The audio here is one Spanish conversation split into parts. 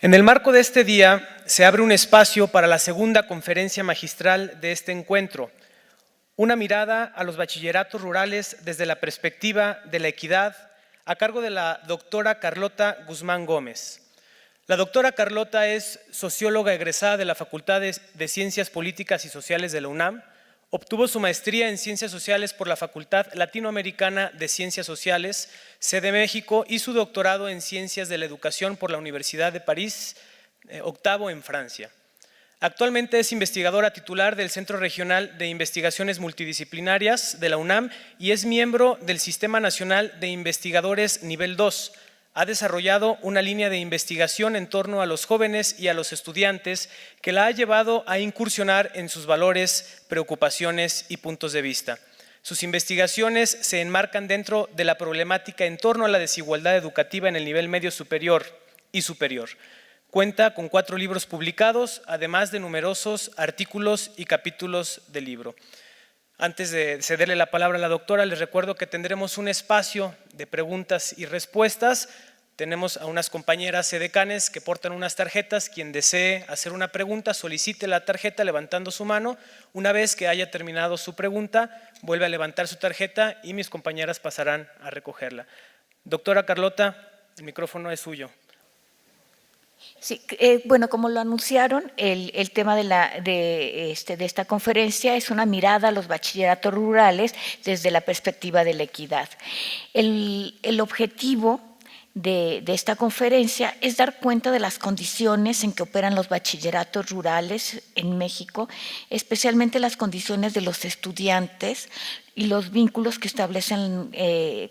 En el marco de este día se abre un espacio para la segunda conferencia magistral de este encuentro, una mirada a los bachilleratos rurales desde la perspectiva de la equidad, a cargo de la doctora Carlota Guzmán Gómez. La doctora Carlota es socióloga egresada de la Facultad de Ciencias Políticas y Sociales de la UNAM, obtuvo su maestría en Ciencias Sociales por la Facultad Latinoamericana de Ciencias Sociales, sede México, y su doctorado en Ciencias de la Educación por la Universidad de París, octavo en Francia. Actualmente es investigadora titular del Centro Regional de Investigaciones Multidisciplinarias de la UNAM y es miembro del Sistema Nacional de Investigadores Nivel 2. Ha desarrollado una línea de investigación en torno a los jóvenes y a los estudiantes que la ha llevado a incursionar en sus valores, preocupaciones y puntos de vista. Sus investigaciones se enmarcan dentro de la problemática en torno a la desigualdad educativa en el nivel medio superior y superior. Cuenta con 4 libros publicados, además de numerosos artículos y capítulos del libro. Antes de cederle la palabra a la doctora, les recuerdo que tendremos un espacio de preguntas y respuestas. Tenemos a unas compañeras edecanes que portan unas tarjetas. Quien desee hacer una pregunta, solicite la tarjeta levantando su mano. Una vez que haya terminado su pregunta, vuelve a levantar su tarjeta y mis compañeras pasarán a recogerla. Doctora Carlota, el micrófono es suyo. Sí, bueno, como lo anunciaron, el tema de esta conferencia es una mirada a los bachilleratos rurales desde la perspectiva de la equidad. El objetivo de esta conferencia es dar cuenta de las condiciones en que operan los bachilleratos rurales en México, especialmente las condiciones de los estudiantes y los vínculos que establecen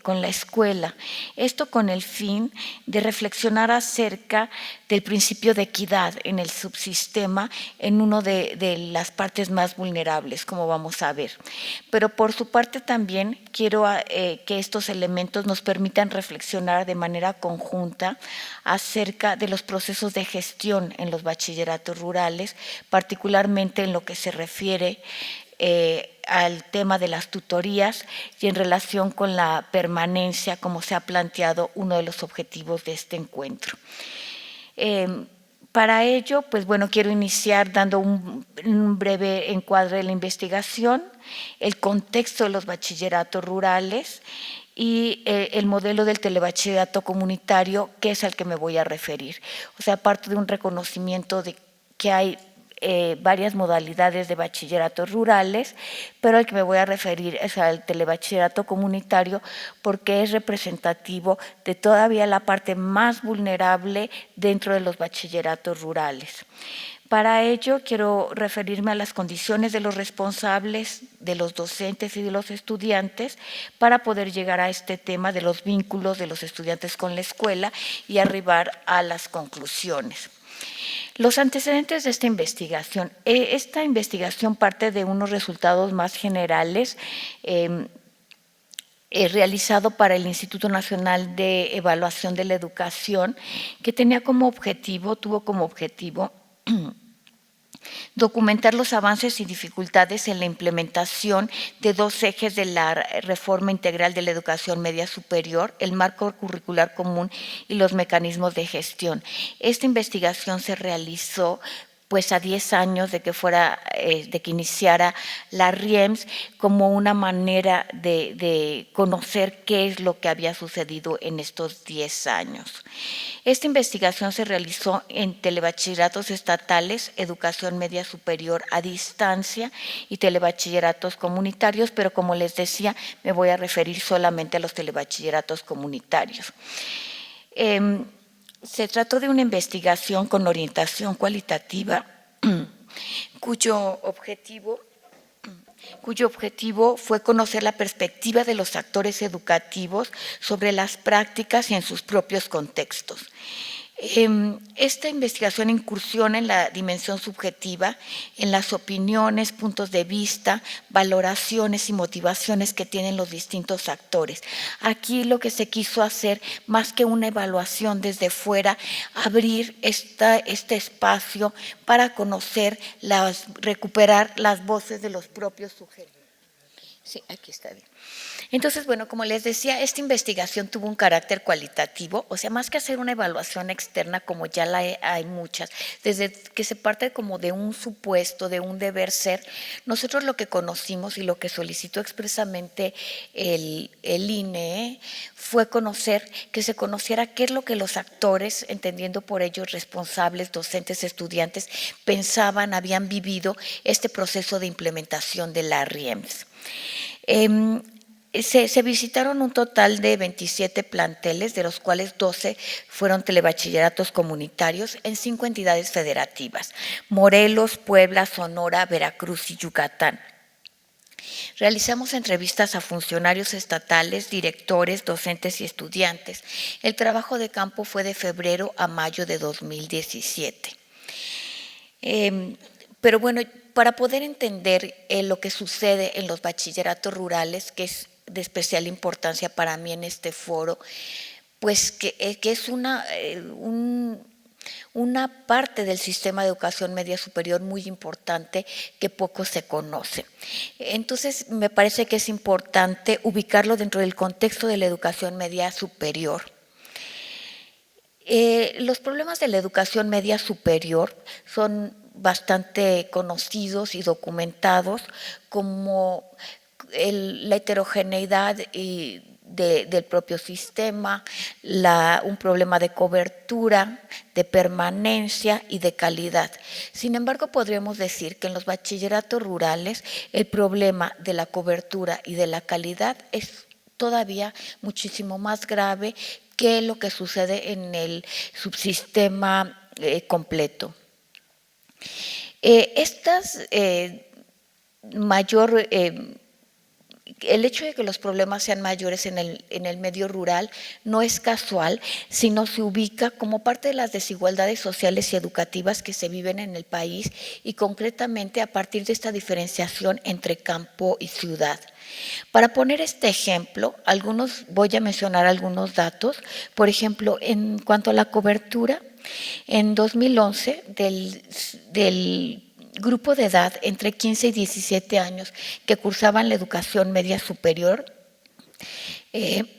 con la escuela. Esto con el fin de reflexionar acerca del principio de equidad en el subsistema en una de las partes más vulnerables, como vamos a ver. Pero por su parte también quiero que estos elementos nos permitan reflexionar de manera conjunta acerca de los procesos de gestión en los bachilleratos rurales, particularmente en lo que se refiere al tema de las tutorías y en relación con la permanencia, como se ha planteado uno de los objetivos de este encuentro. Para ello, pues bueno, quiero iniciar dando un breve encuadre de la investigación, el contexto de los bachilleratos rurales y el modelo del telebachillerato comunitario, que es al que me voy a referir. O sea, parte de un reconocimiento de que hay varias modalidades de bachilleratos rurales, pero al que me voy a referir es al telebachillerato comunitario porque es representativo de todavía la parte más vulnerable dentro de los bachilleratos rurales. Para ello quiero referirme a las condiciones de los responsables, de los docentes y de los estudiantes para poder llegar a este tema de los vínculos de los estudiantes con la escuela y arribar a las conclusiones. Los antecedentes de esta investigación parte de unos resultados más generales realizado para el Instituto Nacional de Evaluación de la Educación, que tuvo como objetivo documentar los avances y dificultades en la implementación de 2 ejes de la reforma integral de la educación media superior, el marco curricular común y los mecanismos de gestión. Esta investigación se realizó pues a 10 años de que iniciara la RIEMS, como una manera de conocer qué es lo que había sucedido en estos 10 años. Esta investigación se realizó en telebachilleratos estatales, educación media superior a distancia y telebachilleratos comunitarios, pero como les decía, me voy a referir solamente a los telebachilleratos comunitarios. Se trató de una investigación con orientación cualitativa cuyo objetivo fue conocer la perspectiva de los actores educativos sobre las prácticas y en sus propios contextos. Esta investigación incursiona en la dimensión subjetiva, en las opiniones, puntos de vista, valoraciones y motivaciones que tienen los distintos actores. Aquí lo que se quiso hacer, más que una evaluación desde fuera, abrir este espacio para conocer, recuperar las voces de los propios sujetos. Sí, aquí está bien. Entonces, bueno, como les decía, esta investigación tuvo un carácter cualitativo, o sea, más que hacer una evaluación externa, como ya hay muchas, desde que se parte como de un supuesto, de un deber ser, nosotros lo que conocimos y lo que solicitó expresamente el INE fue que se conociera qué es lo que los actores, entendiendo por ellos responsables, docentes, estudiantes, pensaban, habían vivido este proceso de implementación de la RIEMS. Se visitaron un total de 27 planteles, de los cuales 12 fueron telebachilleratos comunitarios en 5 entidades federativas: Morelos, Puebla, Sonora, Veracruz y Yucatán. Realizamos entrevistas a funcionarios estatales, directores, docentes y estudiantes. El trabajo de campo fue de febrero a mayo de 2017. Pero bueno, para poder entender lo que sucede en los bachilleratos rurales, que es de especial importancia para mí en este foro, pues que es una parte del sistema de educación media superior muy importante que poco se conoce. Entonces, me parece que es importante ubicarlo dentro del contexto de la educación media superior. Los problemas de la educación media superior son bastante conocidos y documentados, como la heterogeneidad del propio sistema, un problema de cobertura, de permanencia y de calidad. Sin embargo, podríamos decir que en los bachilleratos rurales el problema de la cobertura y de la calidad es todavía muchísimo más grave que lo que sucede en el subsistema completo. El hecho de que los problemas sean mayores en el medio rural no es casual, sino se ubica como parte de las desigualdades sociales y educativas que se viven en el país, y concretamente a partir de esta diferenciación entre campo y ciudad. Para poner este ejemplo, voy a mencionar algunos datos. Por ejemplo, en cuanto a la cobertura, en 2011 del grupo de edad entre 15 y 17 años que cursaban la educación media superior, en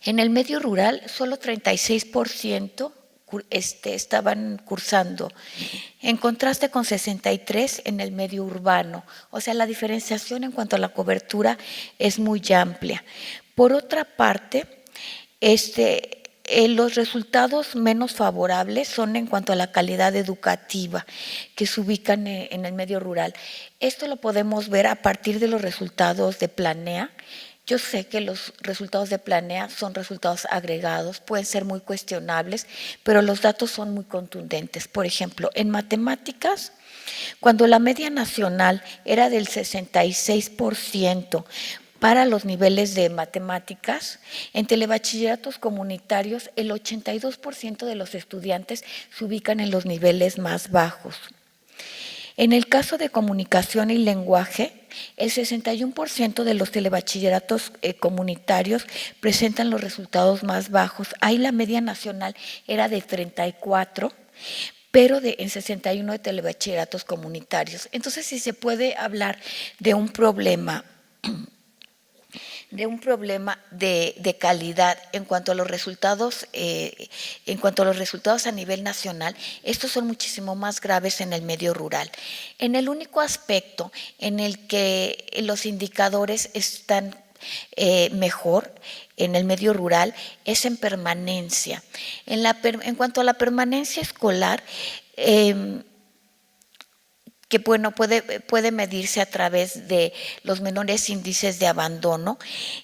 el medio rural solo 36% estaban cursando, en contraste con 63% en el medio urbano. O sea, la diferenciación en cuanto a la cobertura es muy amplia. Por otra parte, los resultados menos favorables son en cuanto a la calidad educativa, que se ubican en el medio rural. Esto lo podemos ver a partir de los resultados de Planea. Yo sé que los resultados de Planea son resultados agregados, pueden ser muy cuestionables, pero los datos son muy contundentes. Por ejemplo, en matemáticas, cuando la media nacional era del 66%, para los niveles de matemáticas, en telebachilleratos comunitarios el 82% de los estudiantes se ubican en los niveles más bajos. En el caso de comunicación y lenguaje, el 61% de los telebachilleratos comunitarios presentan los resultados más bajos. Ahí la media nacional era de 34%, pero en 61 de telebachilleratos comunitarios. Entonces, si se puede hablar de un problema de calidad en cuanto a los resultados a nivel nacional, estos son muchísimo más graves en el medio rural. En el único aspecto en el que los indicadores están mejor en el medio rural es en permanencia. En cuanto a la permanencia escolar, que bueno, puede medirse a través de los menores índices de abandono.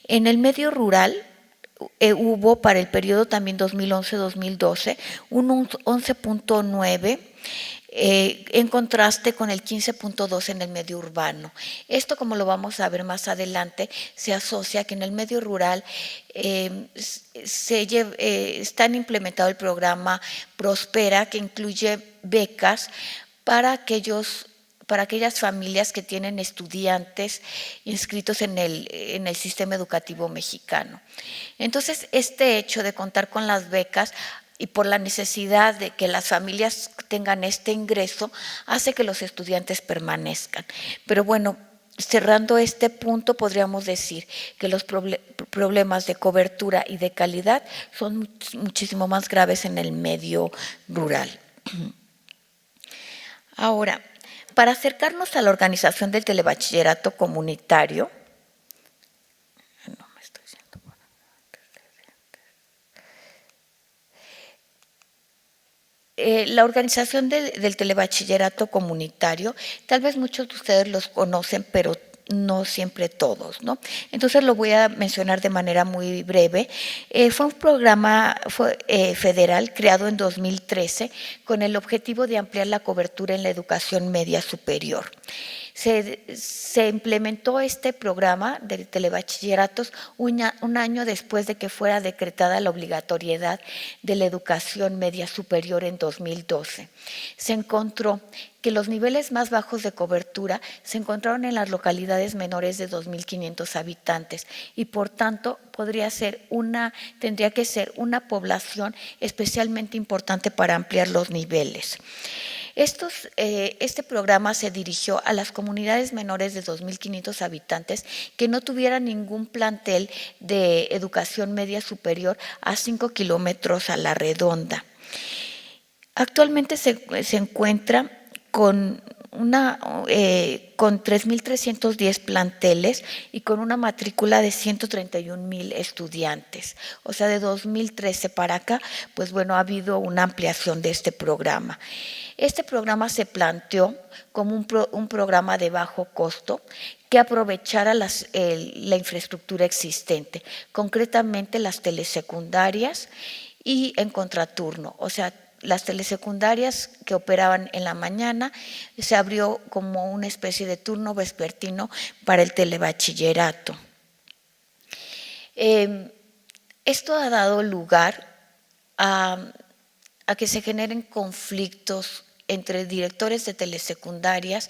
En el medio rural hubo para el periodo también 2011-2012 un 11.9, en contraste con el 15.2 en el medio urbano. Esto, como lo vamos a ver más adelante, se asocia que en el medio rural está implementado el programa Prospera, que incluye becas para aquellas familias que tienen estudiantes inscritos en el sistema educativo mexicano. Entonces, este hecho de contar con las becas y por la necesidad de que las familias tengan este ingreso, hace que los estudiantes permanezcan. Pero bueno, cerrando este punto, podríamos decir que los problemas de cobertura y de calidad son muchísimo más graves en el medio rural. Ahora, para acercarnos a la organización del telebachillerato comunitario, la organización del telebachillerato comunitario, tal vez muchos de ustedes los conocen, pero no siempre todos, ¿no? Entonces lo voy a mencionar de manera muy breve. Fue un programa federal creado en 2013 con el objetivo de ampliar la cobertura en la educación media superior. Se implementó este programa de telebachilleratos un año después de que fuera decretada la obligatoriedad de la educación media superior en 2012. Se encontró que los niveles más bajos de cobertura se encontraron en las localidades menores de 2.500 habitantes y por tanto tendría que ser una población especialmente importante para ampliar los niveles. Este programa se dirigió a las comunidades menores de 2.500 habitantes que no tuvieran ningún plantel de educación media superior a 5 kilómetros a la redonda. Actualmente se encuentra con 3.310 planteles y con una matrícula de 131,000 estudiantes. O sea, de 2013 para acá, pues bueno, ha habido una ampliación de este programa. Este programa se planteó como un programa de bajo costo que aprovechara la infraestructura existente, concretamente las telesecundarias y en contraturno, o sea, las telesecundarias que operaban en la mañana, se abrió como una especie de turno vespertino para el telebachillerato. Esto ha dado lugar a que se generen conflictos entre directores de telesecundarias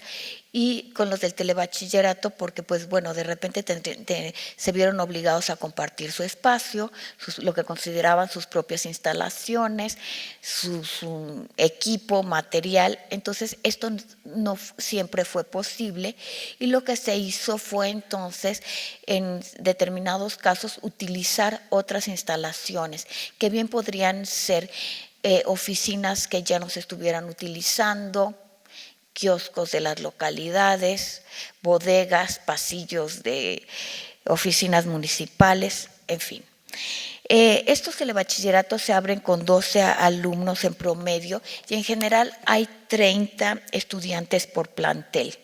y con los del telebachillerato, porque pues bueno, de repente se vieron obligados a compartir su espacio, lo que consideraban sus propias instalaciones, su equipo, material. Entonces esto no siempre fue posible y lo que se hizo fue entonces en determinados casos utilizar otras instalaciones que bien podrían ser oficinas que ya no se estuvieran utilizando, kioscos de las localidades, bodegas, pasillos de oficinas municipales, en fin. Estos telebachilleratos se abren con 12 alumnos en promedio y en general hay 30 estudiantes por plantel.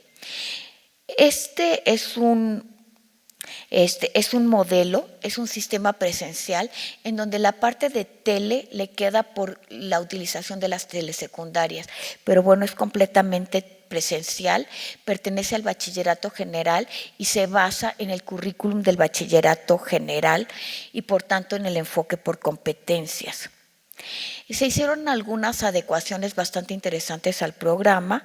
Este es un modelo, es un sistema presencial en donde la parte de tele le queda por la utilización de las telesecundarias, pero bueno, es completamente presencial, pertenece al bachillerato general y se basa en el currículum del bachillerato general y por tanto en el enfoque por competencias. Se hicieron algunas adecuaciones bastante interesantes al programa,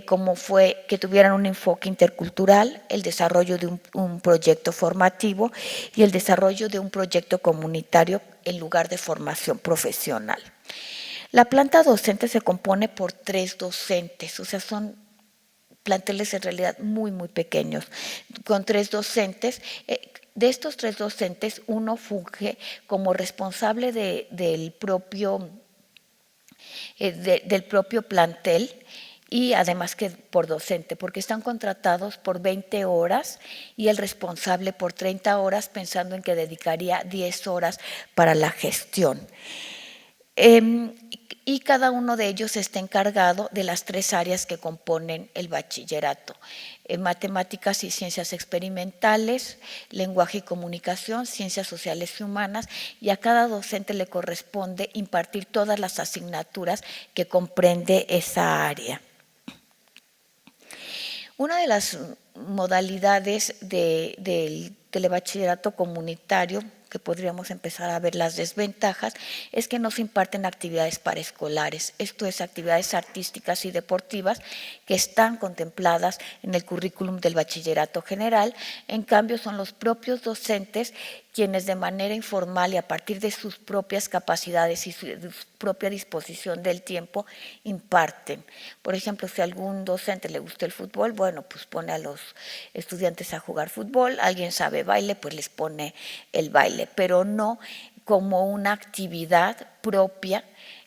como fue que tuvieran un enfoque intercultural, el desarrollo de un proyecto formativo y el desarrollo de un proyecto comunitario en lugar de formación profesional. La planta docente se compone por 3 docentes, o sea, son planteles en realidad muy, muy pequeños, con 3 docentes. De estos 3 docentes, uno funge como responsable del propio plantel y además que por docente, porque están contratados por 20 horas y el responsable por 30 horas, pensando en que dedicaría 10 horas para la gestión. Y cada uno de ellos está encargado de las 3 áreas que componen el bachillerato: matemáticas y ciencias experimentales, lenguaje y comunicación, ciencias sociales y humanas, y a cada docente le corresponde impartir todas las asignaturas que comprende esa área. Una de las modalidades del telebachillerato comunitario, que podríamos empezar a ver las desventajas, es que no se imparten actividades paraescolares, esto es, actividades artísticas y deportivas que están contempladas en el currículum del bachillerato general. En cambio, son los propios docentes quienes de manera informal y a partir de sus propias capacidades y su propia disposición del tiempo imparten. Por ejemplo, si a algún docente le gusta el fútbol, bueno, pues pone a los estudiantes a jugar fútbol, alguien sabe baile, pues les pone el baile, pero no como una actividad propia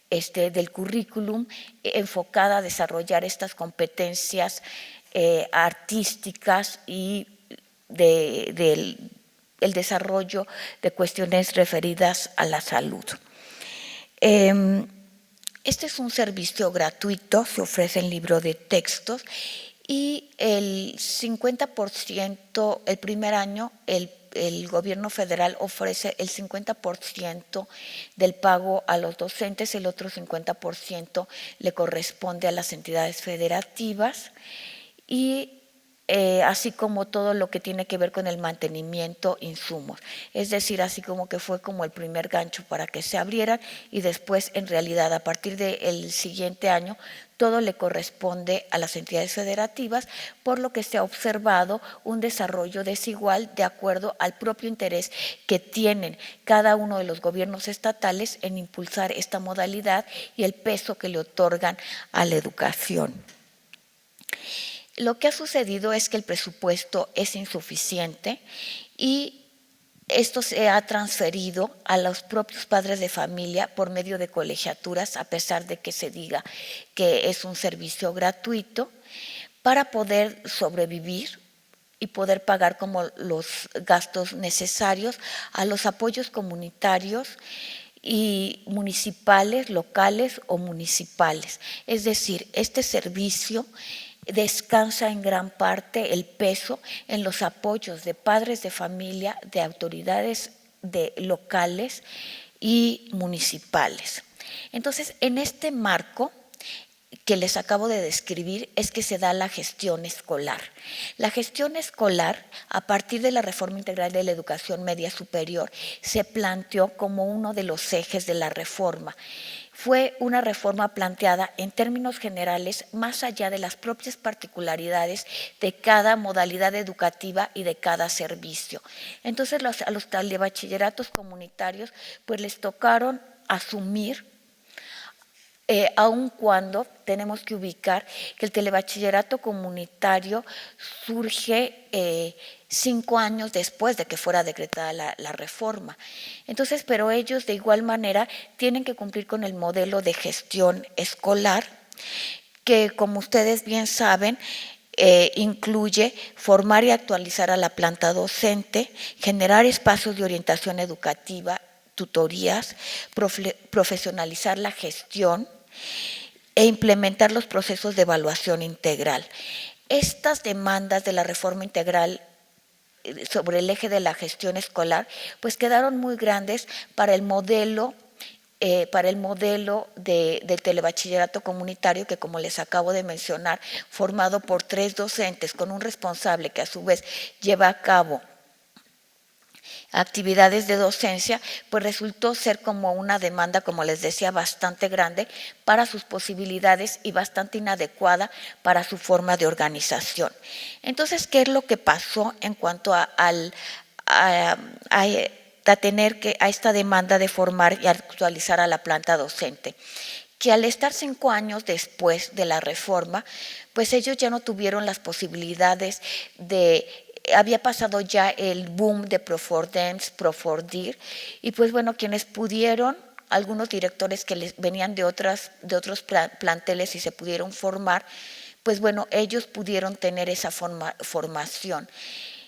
del currículum enfocada a desarrollar estas competencias artísticas y del desarrollo de cuestiones referidas a la salud. Este es un servicio gratuito, se ofrece en libro de textos y el 50%, el primer año, el gobierno federal ofrece el 50% del pago a los docentes, el otro 50% le corresponde a las entidades federativas y así como todo lo que tiene que ver con el mantenimiento, insumos. Es decir, así como que fue como el primer gancho para que se abrieran y después, en realidad, a partir del siguiente año, todo le corresponde a las entidades federativas, por lo que se ha observado un desarrollo desigual de acuerdo al propio interés que tienen cada uno de los gobiernos estatales en impulsar esta modalidad y el peso que le otorgan a la educación. Lo que ha sucedido es que el presupuesto es insuficiente y esto se ha transferido a los propios padres de familia por medio de colegiaturas, a pesar de que se diga que es un servicio gratuito, para poder sobrevivir y poder pagar como los gastos necesarios a los apoyos comunitarios y municipales, locales o municipales. Es decir, este servicio descansa en gran parte el peso en los apoyos de padres de familia, de autoridades locales y municipales. Entonces, en este marco que les acabo de describir es que se da la gestión escolar. La gestión escolar, a partir de la reforma integral de la educación media superior, se planteó como uno de los ejes de la reforma. Fue una reforma planteada en términos generales más allá de las propias particularidades de cada modalidad educativa y de cada servicio. Entonces a los telebachilleratos comunitarios pues les tocaron asumir, aun cuando tenemos que ubicar que el telebachillerato comunitario surge 5 años después de que fuera decretada la reforma. Entonces, pero ellos de igual manera tienen que cumplir con el modelo de gestión escolar que, como ustedes bien saben, incluye formar y actualizar a la planta docente, generar espacios de orientación educativa, tutorías, profesionalizar la gestión e implementar los procesos de evaluación integral. Estas demandas de la reforma integral sobre el eje de la gestión escolar, pues quedaron muy grandes para el modelo del telebachillerato comunitario que, como les acabo de mencionar, formado por 3 docentes con un responsable que a su vez lleva a cabo actividades de docencia, pues resultó ser como una demanda, como les decía, bastante grande para sus posibilidades y bastante inadecuada para su forma de organización. Entonces, ¿qué es lo que pasó en cuanto a esta demanda de formar y actualizar a la planta docente? Que al estar 5 años después de la reforma, pues ellos ya no tuvieron las posibilidades había pasado ya el boom de Profordens, Profordir, y pues bueno, quienes pudieron, algunos directores que venían de otros planteles y se pudieron formar, pues bueno, ellos pudieron tener esa formación.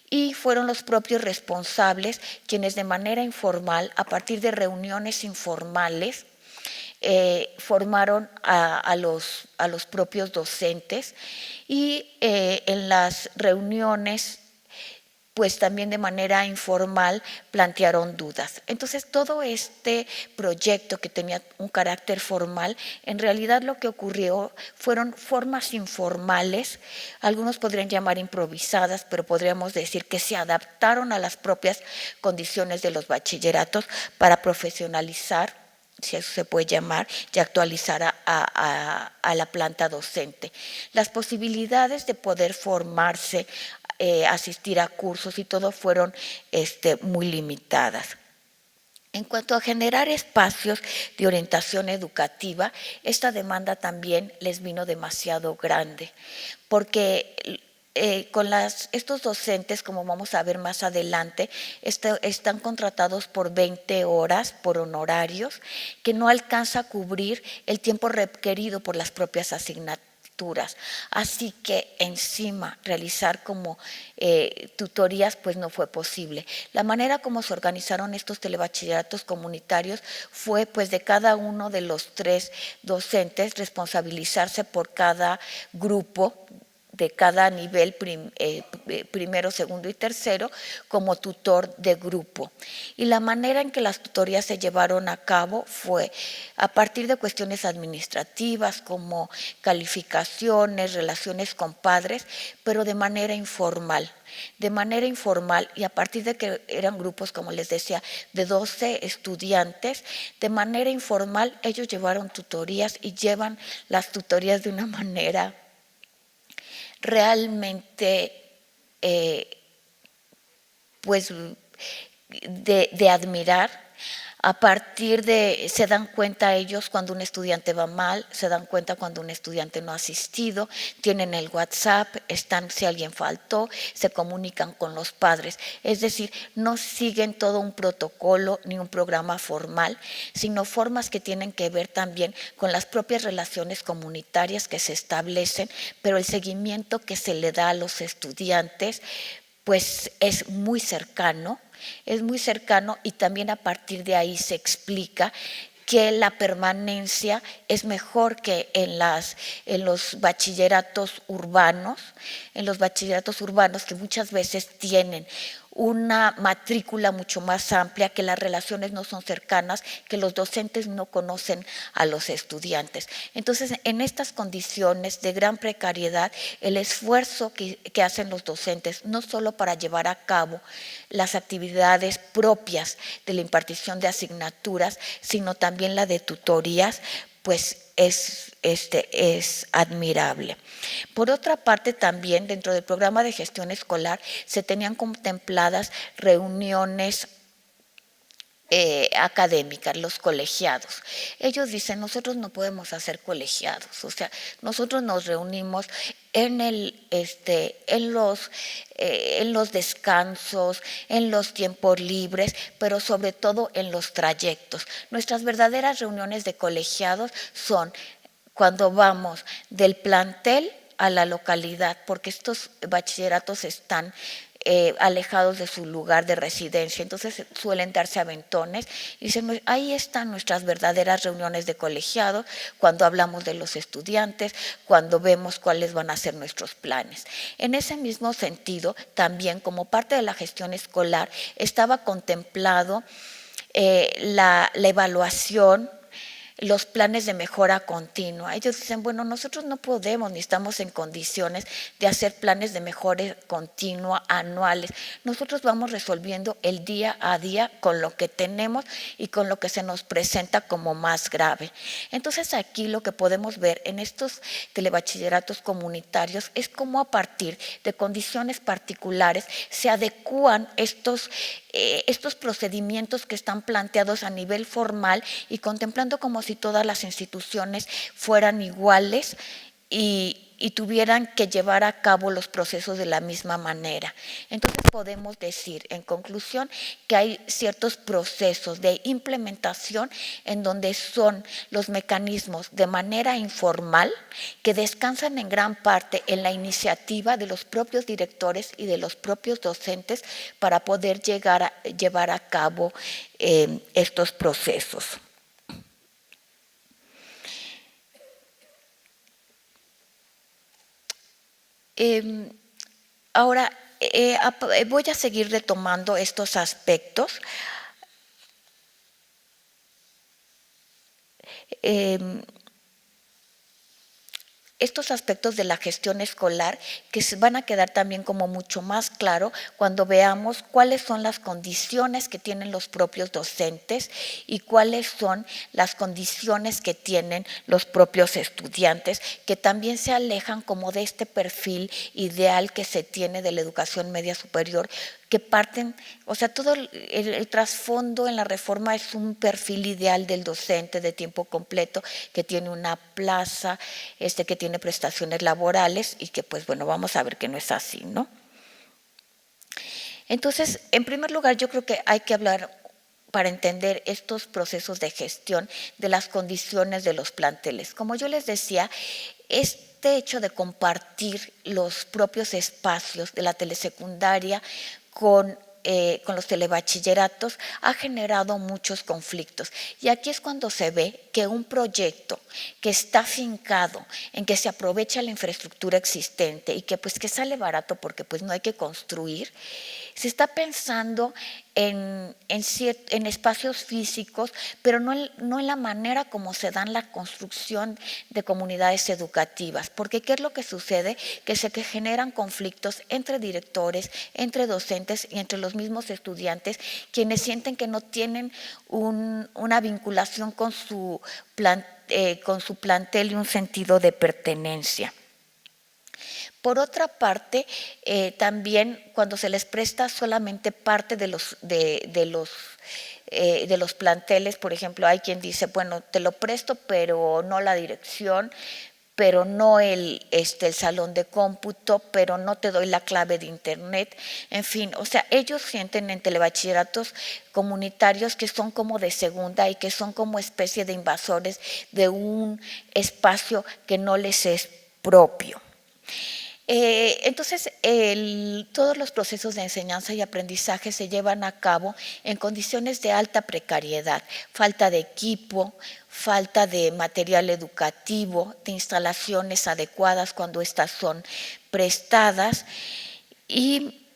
Y fueron los propios responsables quienes de manera informal, a partir de reuniones informales, formaron a los propios docentes y en las reuniones pues también de manera informal plantearon dudas. Entonces, todo este proyecto que tenía un carácter formal, en realidad lo que ocurrió fueron formas informales, algunos podrían llamar improvisadas, pero podríamos decir que se adaptaron a las propias condiciones de los bachilleratos para profesionalizar, si eso se puede llamar, y actualizar a la planta docente. Las posibilidades de poder formarse asistir a cursos y todo fueron muy limitadas. En cuanto a generar espacios de orientación educativa, esta demanda también les vino demasiado grande, porque con estos docentes, como vamos a ver más adelante, están contratados por 20 horas, por honorarios, que no alcanza a cubrir el tiempo requerido por las propias asignaturas. Así que encima realizar como tutorías pues no fue posible. La manera como se organizaron estos telebachilleratos comunitarios fue pues de cada uno de los 3 docentes responsabilizarse por cada grupo de cada nivel, primero, segundo y tercero, como tutor de grupo. Y la manera en que las tutorías se llevaron a cabo fue a partir de cuestiones administrativas como calificaciones, relaciones con padres, pero de manera informal. Y a partir de que eran grupos, como les decía, de 12 estudiantes, de manera informal ellos llevaron tutorías y llevan las tutorías de una manera realmente pues de admirar. A partir se dan cuenta ellos cuando un estudiante va mal, se dan cuenta cuando un estudiante no ha asistido, tienen el WhatsApp, están si alguien faltó, se comunican con los padres. Es decir, no siguen todo un protocolo ni un programa formal, sino formas que tienen que ver también con las propias relaciones comunitarias que se establecen, pero el seguimiento que se le da a los estudiantes pues es muy cercano y también a partir de ahí se explica que la permanencia es mejor que en los bachilleratos urbanos, que muchas veces tienen una matrícula mucho más amplia, que las relaciones no son cercanas, que los docentes no conocen a los estudiantes. Entonces, en estas condiciones de gran precariedad, el esfuerzo que hacen los docentes, no solo para llevar a cabo las actividades propias de la impartición de asignaturas, sino también la de tutorías, pues es admirable. Por otra parte, también dentro del programa de gestión escolar se tenían contempladas reuniones académicas, los colegiados. Ellos dicen, nosotros no podemos hacer colegiados, o sea, nosotros nos reunimos en los descansos, en los tiempos libres, pero sobre todo en los trayectos. Nuestras verdaderas reuniones de colegiados son cuando vamos del plantel a la localidad, porque estos bachilleratos están alejados de su lugar de residencia, entonces suelen darse aventones y dicen, ahí están nuestras verdaderas reuniones de colegiados, cuando hablamos de los estudiantes, cuando vemos cuáles van a ser nuestros planes. En ese mismo sentido, también como parte de la gestión escolar, estaba contemplado la evaluación, los planes de mejora continua. Ellos dicen, bueno, nosotros no podemos ni estamos en condiciones de hacer planes de mejora continua anuales. Nosotros vamos resolviendo el día a día con lo que tenemos y con lo que se nos presenta como más grave. Entonces aquí lo que podemos ver en estos telebachilleratos comunitarios es cómo a partir de condiciones particulares se adecúan estos procedimientos que están planteados a nivel formal y contemplando como si todas las instituciones fueran iguales y tuvieran que llevar a cabo los procesos de la misma manera. Entonces podemos decir, en conclusión, que hay ciertos procesos de implementación en donde son los mecanismos de manera informal que descansan en gran parte en la iniciativa de los propios directores y de los propios docentes para poder llevar a cabo estos procesos. Ahora, voy a seguir retomando estos aspectos. estos aspectos de la gestión escolar que se van a quedar también como mucho más claro cuando veamos cuáles son las condiciones que tienen los propios docentes y cuáles son las condiciones que tienen los propios estudiantes, que también se alejan como de este perfil ideal que se tiene de la educación media superior, que parten, o sea, todo el trasfondo en la reforma es un perfil ideal del docente de tiempo completo que tiene una plaza, que tiene prestaciones laborales y que pues bueno, vamos a ver que no es así, ¿no? Entonces, en primer lugar, yo creo que hay que hablar para entender estos procesos de gestión de las condiciones de los planteles. Como yo les decía, este hecho de compartir los propios espacios de la telesecundaria con los telebachilleratos ha generado muchos conflictos. Y aquí es cuando se ve que un proyecto que está afincado en que se aprovecha la infraestructura existente y que pues que sale barato porque pues no hay que construir, se está pensando en espacios físicos, pero no en la manera como se dan la construcción de comunidades educativas. Porque ¿qué es lo que sucede? Que se generan conflictos entre directores, entre docentes y entre los mismos estudiantes, quienes sienten que no tienen una vinculación con su plantel y un sentido de pertenencia. Por otra parte, también cuando se les presta solamente parte de los planteles, por ejemplo, hay quien dice, bueno, te lo presto, pero no la dirección, pero no el salón de cómputo, pero no te doy la clave de internet, en fin, o sea, ellos sienten en telebachilleratos comunitarios que son como de segunda y que son como especie de invasores de un espacio que no les es propio. Entonces, todos los procesos de enseñanza y aprendizaje se llevan a cabo en condiciones de alta precariedad, falta de equipo, falta de material educativo, de instalaciones adecuadas cuando estas son prestadas y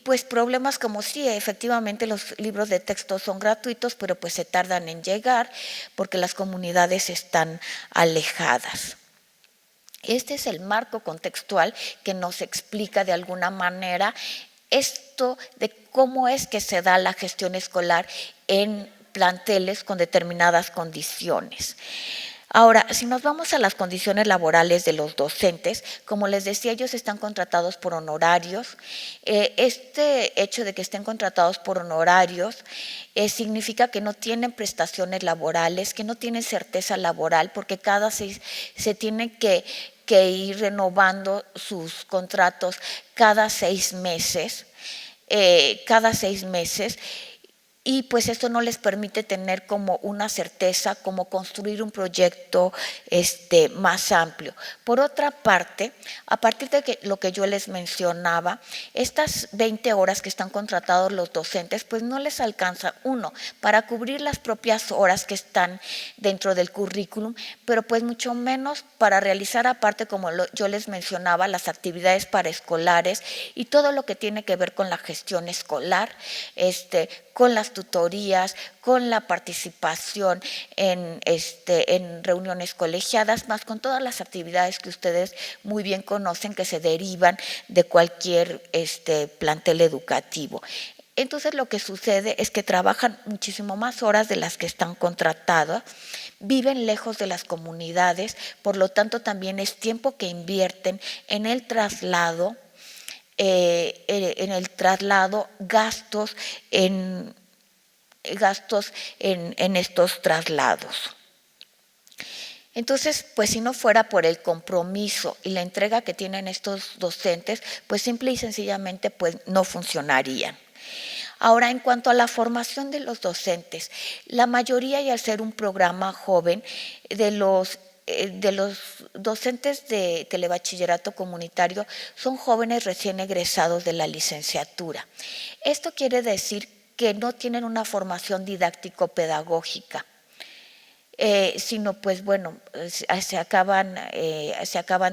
pues problemas como sí, efectivamente los libros de texto son gratuitos, pero pues se tardan en llegar porque las comunidades están alejadas. Este es el marco contextual que nos explica de alguna manera esto de cómo es que se da la gestión escolar en planteles con determinadas condiciones. Ahora, si nos vamos a las condiciones laborales de los docentes, como les decía, ellos están contratados por honorarios. Este hecho de que estén contratados por honorarios significa que no tienen prestaciones laborales, que no tienen certeza laboral, porque se tienen que ir renovando sus contratos cada 6 meses. Y pues esto no les permite tener como una certeza, como construir un proyecto más amplio. Por otra parte, a partir de lo que yo les mencionaba, estas 20 horas que están contratados los docentes, pues no les alcanza, uno, para cubrir las propias horas que están dentro del currículum, pero pues mucho menos para realizar aparte, como yo les mencionaba, las actividades paraescolares y todo lo que tiene que ver con la gestión escolar, con las tutorías, con la participación en reuniones colegiadas, más con todas las actividades que ustedes muy bien conocen que se derivan de cualquier plantel educativo. Entonces lo que sucede es que trabajan muchísimo más horas de las que están contratadas, viven lejos de las comunidades, por lo tanto también es tiempo que invierten en el traslado, gastos en estos traslados. Entonces, pues si no fuera por el compromiso y la entrega que tienen estos docentes, pues simple y sencillamente pues no funcionarían. Ahora, en cuanto a la formación de los docentes, la mayoría, y al ser un programa joven, de los docentes de telebachillerato comunitario son jóvenes recién egresados de la licenciatura. Esto quiere decir que no tienen una formación didáctico-pedagógica, sino pues bueno, se acaban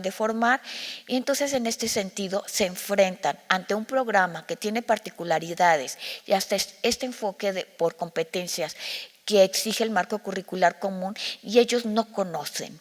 de formar y entonces en este sentido se enfrentan ante un programa que tiene particularidades y hasta este enfoque por competencias que exige el marco curricular común y ellos no conocen.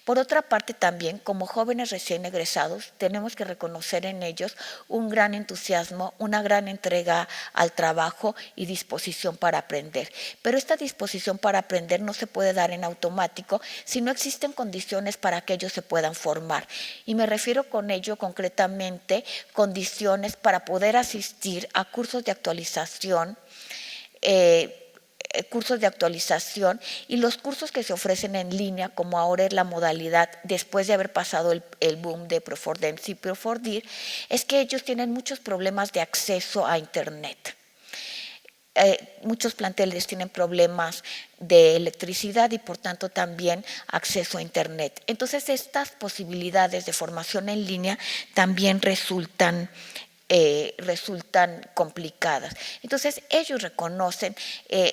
Por otra parte, también, como jóvenes recién egresados, tenemos que reconocer en ellos un gran entusiasmo, una gran entrega al trabajo y disposición para aprender. Pero esta disposición para aprender no se puede dar en automático si no existen condiciones para que ellos se puedan formar. Y me refiero con ello concretamente condiciones para poder asistir a cursos de actualización, y los cursos que se ofrecen en línea, como ahora es la modalidad, después de haber pasado el boom de Profordems y Profordir, es que ellos tienen muchos problemas de acceso a Internet. Muchos planteles tienen problemas de electricidad y por tanto también acceso a Internet. Entonces estas posibilidades de formación en línea también resultan complicadas. Entonces ellos reconocen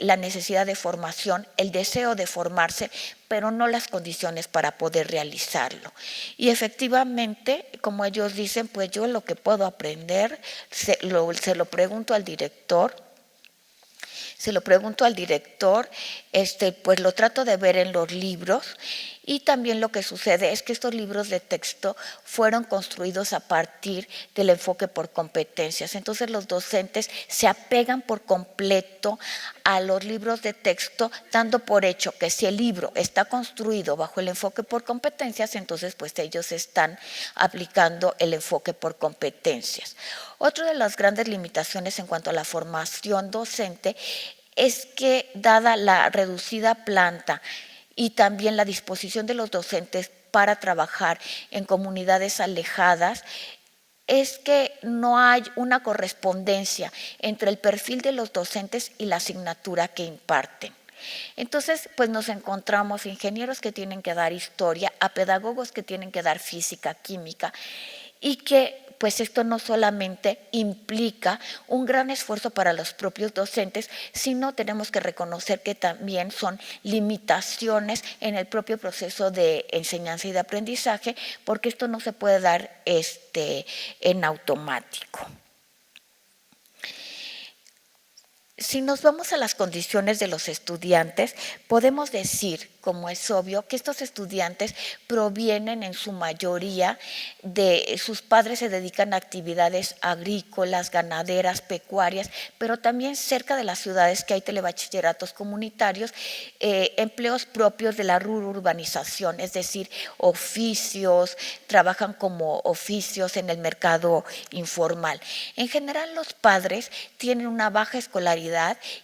la necesidad de formación, el deseo de formarse, pero no las condiciones para poder realizarlo. Y efectivamente, como ellos dicen, pues yo lo que puedo aprender, se lo pregunto al director, pues lo trato de ver en los libros. Y también lo que sucede es que estos libros de texto fueron construidos a partir del enfoque por competencias. Entonces los docentes se apegan por completo a los libros de texto, dando por hecho que si el libro está construido bajo el enfoque por competencias, entonces pues ellos están aplicando el enfoque por competencias. Otra de las grandes limitaciones en cuanto a la formación docente es que, dada la reducida planta y también la disposición de los docentes para trabajar en comunidades alejadas, es que no hay una correspondencia entre el perfil de los docentes y la asignatura que imparten. Entonces, pues nos encontramos ingenieros que tienen que dar historia, a pedagogos que tienen que dar física, química, y que pues esto no solamente implica un gran esfuerzo para los propios docentes, sino tenemos que reconocer que también son limitaciones en el propio proceso de enseñanza y de aprendizaje, porque esto no se puede dar en automático. Si nos vamos a las condiciones de los estudiantes, podemos decir, como es obvio, que estos estudiantes provienen en su mayoría de sus padres se dedican a actividades agrícolas, ganaderas, pecuarias, pero también cerca de las ciudades que hay telebachilleratos comunitarios, empleos propios de la rurubanización, es decir, oficios, trabajan como oficios en el mercado informal. En general, los padres tienen una baja escolaridad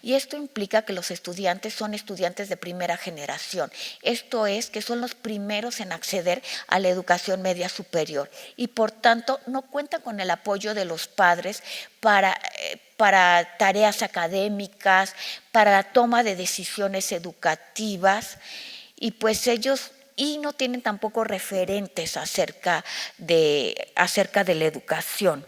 y esto implica que los estudiantes son estudiantes de primera generación. Esto es, que son los primeros en acceder a la educación media superior y por tanto no cuentan con el apoyo de los padres para tareas académicas, para la toma de decisiones educativas y pues ellos no tienen tampoco referentes acerca de la educación.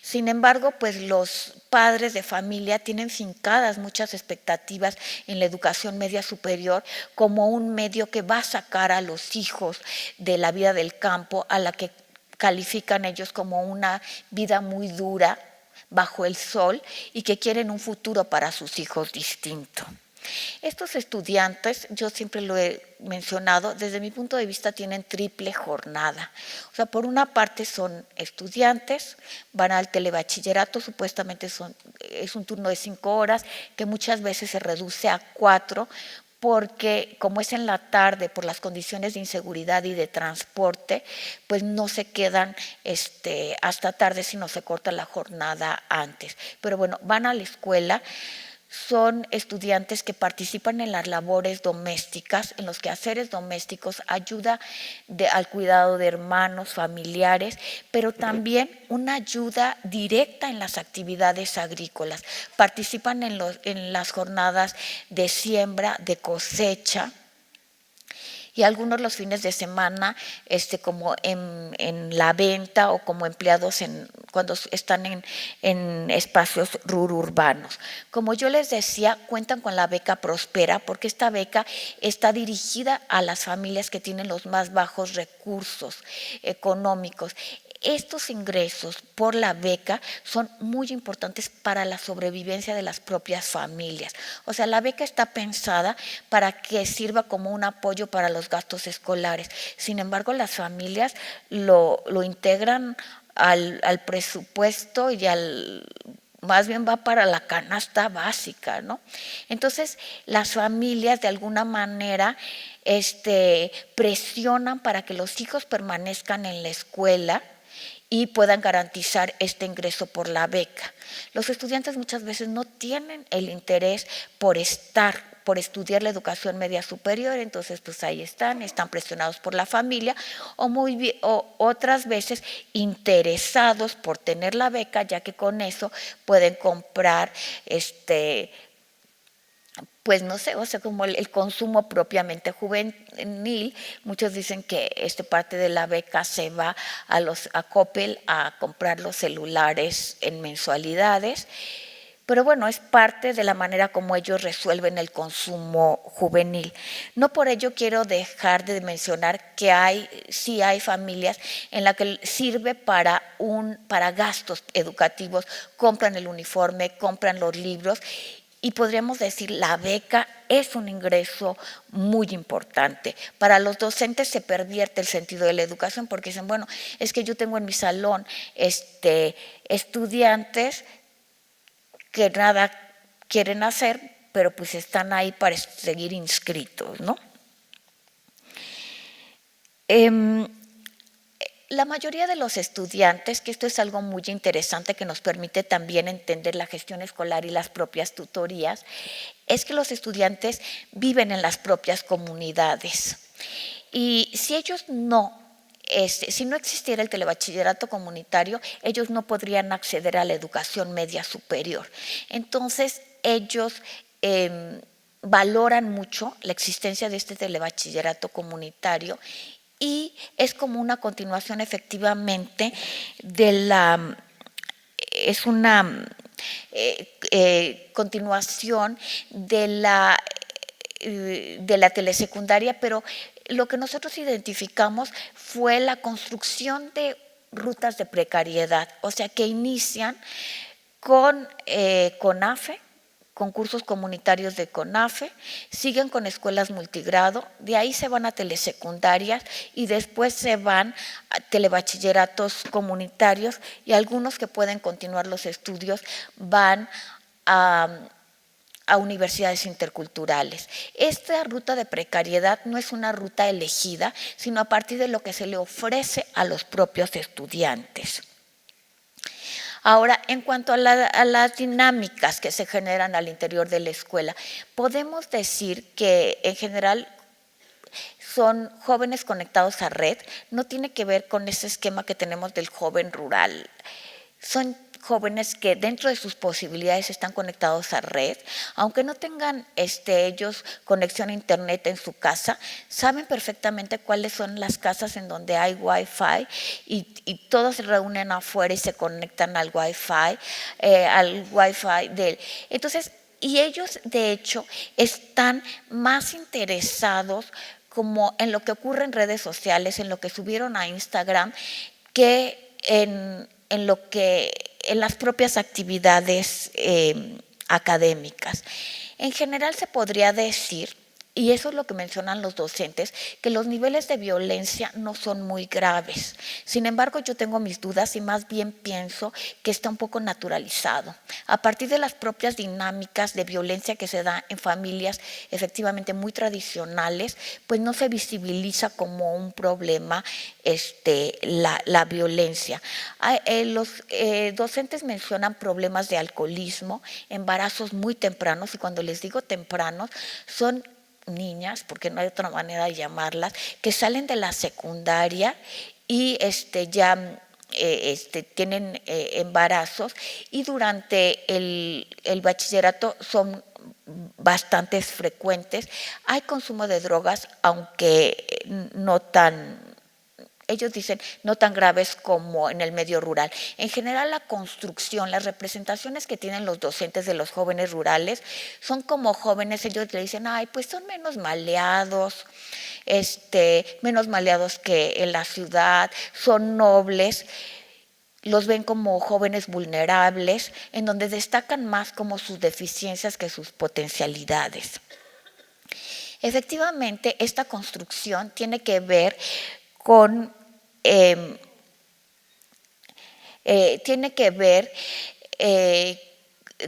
Sin embargo, pues los padres de familia tienen fincadas muchas expectativas en la educación media superior como un medio que va a sacar a los hijos de la vida del campo, a la que califican ellos como una vida muy dura bajo el sol y que quieren un futuro para sus hijos distinto. Estos estudiantes, yo siempre lo he mencionado, desde mi punto de vista tienen triple jornada. O sea, por una parte son estudiantes, van al telebachillerato, supuestamente es un turno de 5 horas, que muchas veces se reduce a 4, porque como es en la tarde, por las condiciones de inseguridad y de transporte, pues no se quedan hasta tarde, sino se corta la jornada antes. Pero bueno, van a la escuela. Son estudiantes que participan en las labores domésticas, en los quehaceres domésticos, ayuda al cuidado de hermanos, familiares, pero también una ayuda directa en las actividades agrícolas. Participan en las jornadas de siembra, de cosecha, y algunos los fines de semana como en la venta o como empleados cuando están en espacios rururbanos. Como yo les decía, cuentan con la beca Prospera porque esta beca está dirigida a las familias que tienen los más bajos recursos económicos. estos ingresos por la beca son muy importantes para la sobrevivencia de las propias familias. O sea, la beca está pensada para que sirva como un apoyo para los gastos escolares. Sin embargo, las familias lo integran al presupuesto y más bien va para la canasta básica, ¿no? Entonces, las familias de alguna manera presionan para que los hijos permanezcan en la escuela y puedan garantizar este ingreso por la beca. Los estudiantes muchas veces no tienen el interés por estudiar la educación media superior, entonces pues ahí están presionados por la familia o otras veces interesados por tener la beca, ya que con eso pueden comprar pues no sé, o sea, como el consumo propiamente juvenil. Muchos dicen que parte de la beca se va a Coppel a comprar los celulares en mensualidades, pero bueno, es parte de la manera como ellos resuelven el consumo juvenil. No por ello quiero dejar de mencionar que sí hay familias en las que sirve para gastos educativos, compran el uniforme, compran los libros. Y podríamos decir, la beca es un ingreso muy importante. Para los docentes se pervierte el sentido de la educación porque dicen, bueno, es que yo tengo en mi salón estudiantes que nada quieren hacer, pero pues están ahí para seguir inscritos, ¿no? La mayoría de los estudiantes, que esto es algo muy interesante que nos permite también entender la gestión escolar y las propias tutorías, es que los estudiantes viven en las propias comunidades. Y si ellos si no existiera el telebachillerato comunitario, ellos no podrían acceder a la educación media superior. Entonces, ellos valoran mucho la existencia de este telebachillerato comunitario y es como una continuación efectivamente es una continuación de la telesecundaria, pero lo que nosotros identificamos fue la construcción de rutas de precariedad, o sea, que inician con CONAFE, concursos comunitarios de CONAFE, siguen con escuelas multigrado, de ahí se van a telesecundarias y después se van a telebachilleratos comunitarios y algunos que pueden continuar los estudios van a universidades interculturales. Esta ruta de precariedad no es una ruta elegida, sino a partir de lo que se le ofrece a los propios estudiantes. Ahora, en cuanto a las dinámicas que se generan al interior de la escuela, podemos decir que en general son jóvenes conectados a red, no tiene que ver con ese esquema que tenemos del joven rural. Son jóvenes que dentro de sus posibilidades están conectados a red, aunque no tengan ellos conexión a internet en su casa, saben perfectamente cuáles son las casas en donde hay Wi-Fi y todos se reúnen afuera y se conectan al Wi-Fi de él. Entonces, y ellos de hecho están más interesados como en lo que ocurre en redes sociales, en lo que subieron a Instagram, que en las propias actividades académicas. En general se podría decir, y eso es lo que mencionan los docentes, que los niveles de violencia no son muy graves. Sin embargo, yo tengo mis dudas y más bien pienso que está un poco naturalizado. A partir de las propias dinámicas de violencia que se da en familias efectivamente muy tradicionales, pues no se visibiliza como un problema la violencia. Los docentes mencionan problemas de alcoholismo, embarazos muy tempranos, y cuando les digo tempranos, son niñas, porque no hay otra manera de llamarlas, que salen de la secundaria y ya tienen embarazos y durante el bachillerato son bastante frecuentes. Hay consumo de drogas, aunque no tan ellos dicen no tan graves como en el medio rural. En general, la construcción, las representaciones que tienen los docentes de los jóvenes rurales son como jóvenes, ellos le dicen, ay, pues son menos maleados, menos maleados que en la ciudad, son nobles. Los ven como jóvenes vulnerables, en donde destacan más como sus deficiencias que sus potencialidades. Efectivamente, esta construcción tiene que ver con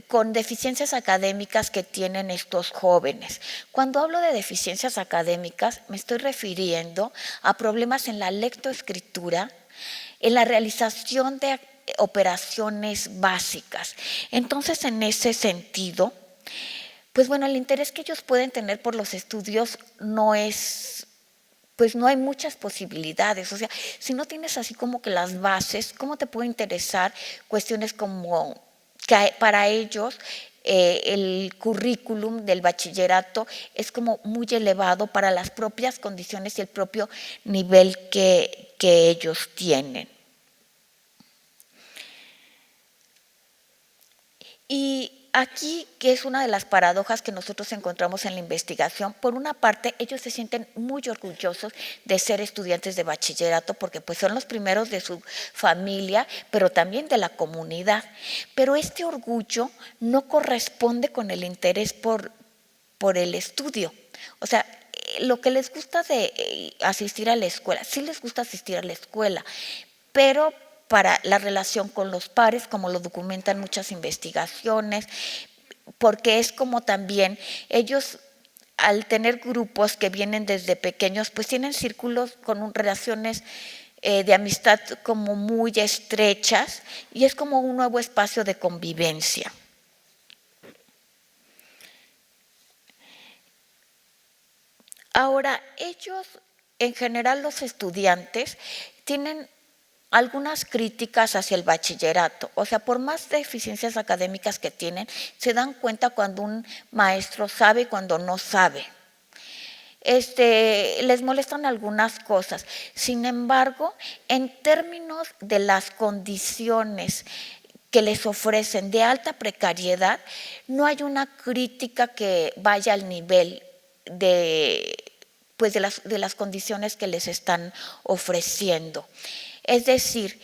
con deficiencias académicas que tienen estos jóvenes. Cuando hablo de deficiencias académicas, me estoy refiriendo a problemas en la lectoescritura, en la realización de operaciones básicas. Entonces, en ese sentido, pues bueno, el interés que ellos pueden tener por los estudios no es, pues no hay muchas posibilidades. O sea, si no tienes así como que las bases, ¿cómo te puede interesar cuestiones como que para ellos el currículum del bachillerato es como muy elevado para las propias condiciones y el propio nivel que ellos tienen? Y aquí, que es una de las paradojas que nosotros encontramos en la investigación, por una parte, ellos se sienten muy orgullosos de ser estudiantes de bachillerato porque pues son los primeros de su familia, pero también de la comunidad. Pero este orgullo no corresponde con el interés por el estudio. O sea, lo que les gusta de asistir a la escuela, sí les gusta asistir a la escuela, pero para la relación con los pares, como lo documentan muchas investigaciones, porque es como también ellos, al tener grupos que vienen desde pequeños, pues tienen círculos con relaciones de amistad como muy estrechas y es como un nuevo espacio de convivencia. Ahora, ellos, en general los estudiantes, tienen algunas críticas hacia el bachillerato. O sea, por más deficiencias académicas que tienen, se dan cuenta cuando un maestro sabe y cuando no sabe. Les molestan algunas cosas. Sin embargo, en términos de las condiciones que les ofrecen de alta precariedad, no hay una crítica que vaya al nivel pues de las condiciones que les están ofreciendo. Es decir,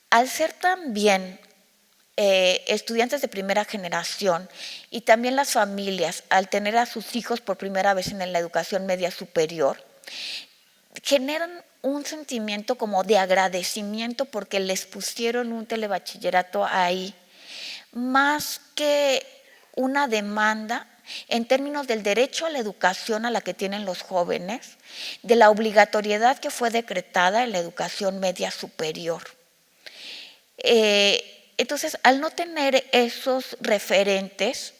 al ser también estudiantes de primera generación y también las familias, al tener a sus hijos por primera vez en la educación media superior, generan un sentimiento como de agradecimiento porque les pusieron un telebachillerato ahí, más que una demanda en términos del derecho a la educación a la que tienen los jóvenes, de la obligatoriedad que fue decretada en la educación media superior. Entonces, al no tener esos referentes,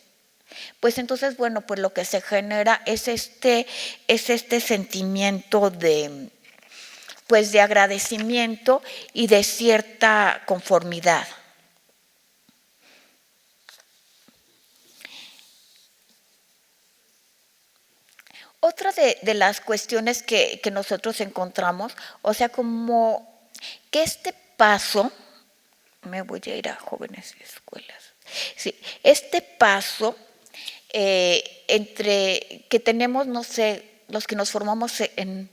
pues entonces, bueno, pues lo que se genera es este sentimiento pues de agradecimiento y de cierta conformidad. Otra de las cuestiones que nosotros encontramos, o sea, como que este paso, me voy a ir a jóvenes y escuelas, sí, este paso entre que tenemos, no sé, los que nos formamos en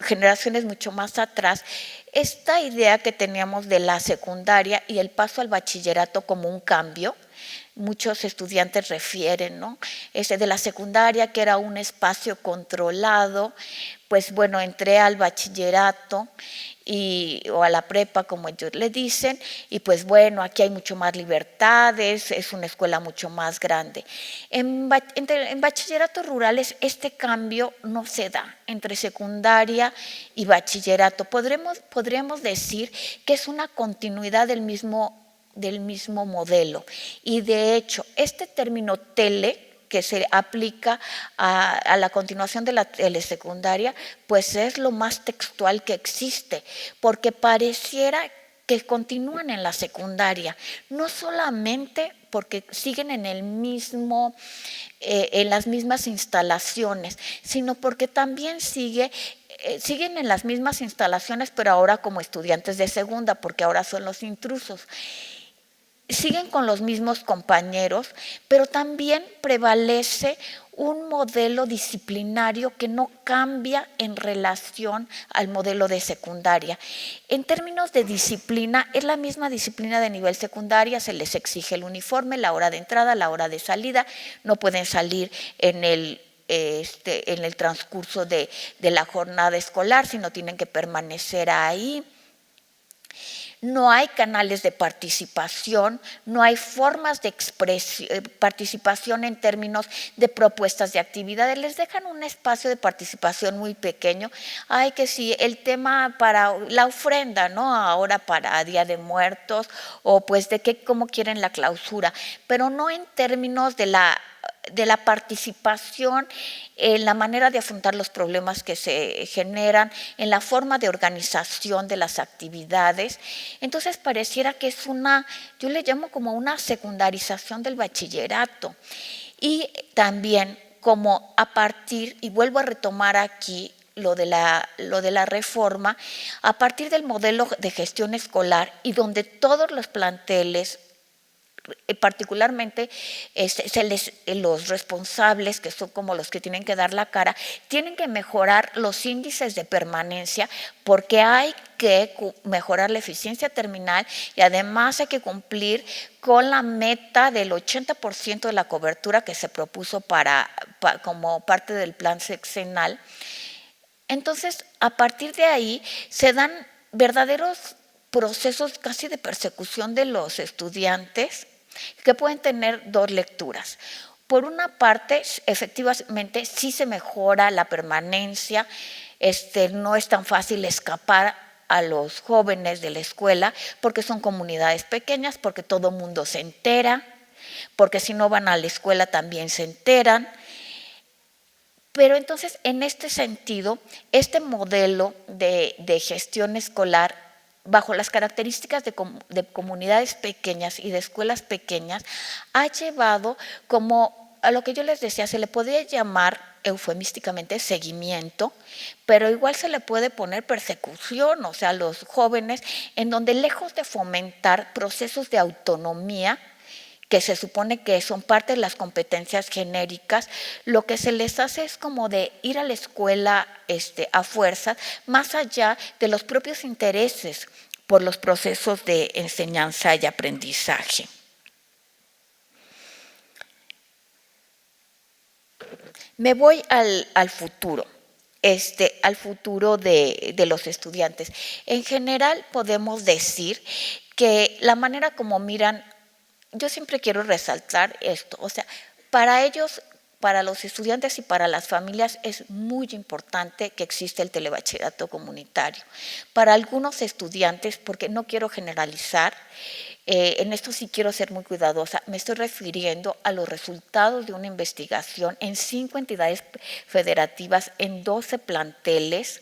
generaciones mucho más atrás, esta idea que teníamos de la secundaria y el paso al bachillerato como un cambio, muchos estudiantes refieren, ¿no? Ese de la secundaria, que era un espacio controlado, pues bueno, entré al bachillerato o a la prepa, como ellos le dicen, y pues bueno, aquí hay mucho más libertades, es una escuela mucho más grande. En bachilleratos rurales este cambio no se da entre secundaria y bachillerato. Podríamos decir que es una continuidad del mismo modelo. Y de hecho, este término tele, que se aplica a la continuación de la telesecundaria, pues es lo más textual que existe, porque pareciera que continúan en la secundaria, no solamente porque siguen en las mismas instalaciones, sino porque también sigue siguen en las mismas instalaciones, pero ahora como estudiantes de segunda, porque ahora son los intrusos. Siguen con los mismos compañeros, pero también prevalece un modelo disciplinario que no cambia en relación al modelo de secundaria. En términos de disciplina, es la misma disciplina de nivel secundaria, se les exige el uniforme, la hora de entrada, la hora de salida, no pueden salir en el transcurso de la jornada escolar, sino tienen que permanecer ahí. No hay canales de participación, no hay formas de participación en términos de propuestas de actividades. Les dejan un espacio de participación muy pequeño. Ay, que sí, el tema para la ofrenda, ¿no? Ahora para Día de Muertos, o pues de cómo quieren la clausura, pero no en términos de la participación en la manera de afrontar los problemas que se generan, en la forma de organización de las actividades. Entonces pareciera que es yo le llamo como una secundarización del bachillerato. Y también como a partir, y vuelvo a retomar aquí lo de la reforma, a partir del modelo de gestión escolar y donde todos los planteles, particularmente los responsables, que son como los que tienen que dar la cara, tienen que mejorar los índices de permanencia, porque hay que mejorar la eficiencia terminal y además hay que cumplir con la meta del 80% de la cobertura que se propuso como parte del plan sexenal. Entonces, a partir de ahí se dan verdaderos procesos casi de persecución de los estudiantes, que pueden tener dos lecturas. Por una parte, efectivamente, sí se mejora la permanencia, no es tan fácil escapar a los jóvenes de la escuela, porque son comunidades pequeñas, porque todo mundo se entera, porque si no van a la escuela también se enteran. Pero entonces, en este sentido, este modelo de gestión escolar, bajo las características de comunidades pequeñas y de escuelas pequeñas, ha llevado como a lo que yo les decía, se le podría llamar eufemísticamente seguimiento, pero igual se le puede poner persecución, o sea, los jóvenes, en donde lejos de fomentar procesos de autonomía, que se supone que son parte de las competencias genéricas, lo que se les hace es como de ir a la escuela a fuerza, más allá de los propios intereses por los procesos de enseñanza y aprendizaje. Me voy al futuro. Al futuro de los estudiantes. En general podemos decir que la manera como miran, yo siempre quiero resaltar esto, o sea, para ellos, para los estudiantes y para las familias es muy importante que exista el telebachillerato comunitario. Para algunos estudiantes, porque no quiero generalizar, en esto sí quiero ser muy cuidadosa, me estoy refiriendo a los resultados de una investigación en 5 entidades federativas, en 12 planteles,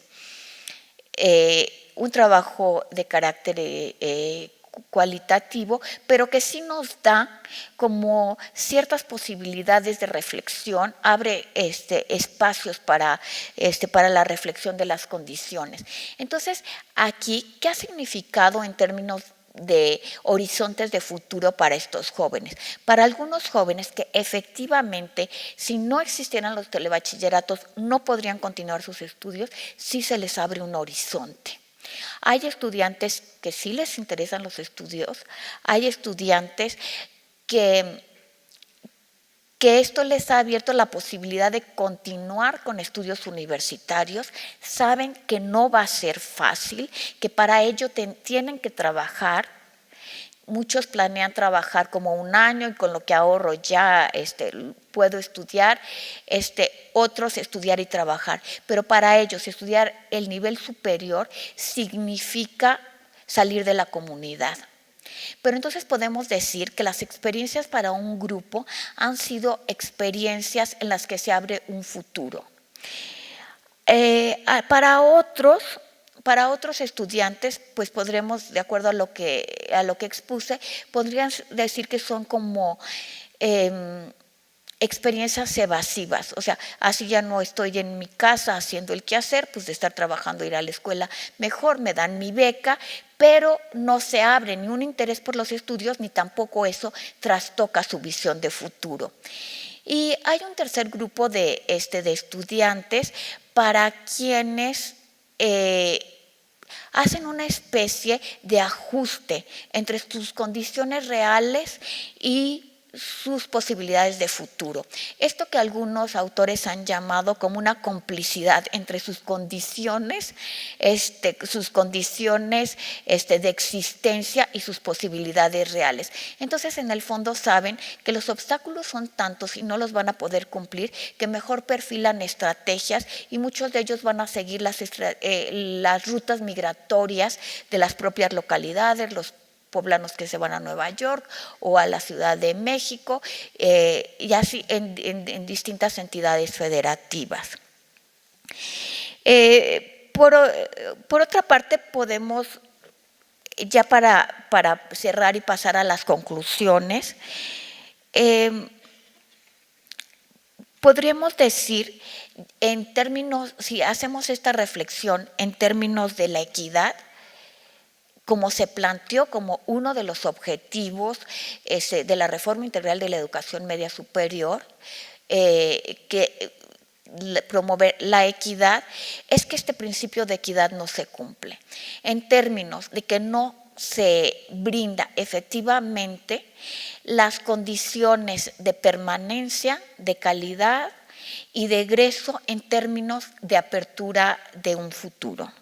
un trabajo de carácter cualitativo, pero que sí nos da como ciertas posibilidades de reflexión, abre espacios para la reflexión de las condiciones. Entonces, aquí, ¿qué ha significado en términos de horizontes de futuro para estos jóvenes? Para algunos jóvenes que efectivamente, si no existieran los telebachilleratos, no podrían continuar sus estudios, sí se les abre un horizonte. Hay estudiantes que sí les interesan los estudios, hay estudiantes que esto les ha abierto la posibilidad de continuar con estudios universitarios, saben que no va a ser fácil, que para ello tienen que trabajar. Muchos planean trabajar como 1 año y con lo que ahorro ya puedo estudiar, otros estudiar y trabajar. Pero para ellos estudiar el nivel superior significa salir de la comunidad. Pero entonces podemos decir que las experiencias para un grupo han sido experiencias en las que se abre un futuro. Para otros estudiantes, pues podremos, de acuerdo a lo que expuse, podrían decir que son como experiencias evasivas, o sea, así ya no estoy en mi casa haciendo el quehacer, pues de estar trabajando, ir a la escuela, mejor me dan mi beca, pero no se abre ni un interés por los estudios, ni tampoco eso trastoca su visión de futuro. Y hay un tercer grupo de estudiantes para quienes hacen una especie de ajuste entre sus condiciones reales y sus posibilidades de futuro. Esto que algunos autores han llamado como una complicidad entre sus condiciones de existencia y sus posibilidades reales. Entonces, en el fondo saben que los obstáculos son tantos y no los van a poder cumplir, que mejor perfilan estrategias y muchos de ellos van a seguir las rutas migratorias de las propias localidades, los poblanos que se van a Nueva York o a la Ciudad de México, y así en distintas entidades federativas. Por otra parte, podemos, ya para cerrar y pasar a las conclusiones, podríamos decir, en términos, si hacemos esta reflexión en términos de la equidad, como se planteó como uno de los objetivos de la reforma integral de la educación media superior, que promover la equidad, es que este principio de equidad no se cumple, en términos de que no se brinda efectivamente las condiciones de permanencia, de calidad y de egreso en términos de apertura de un futuro.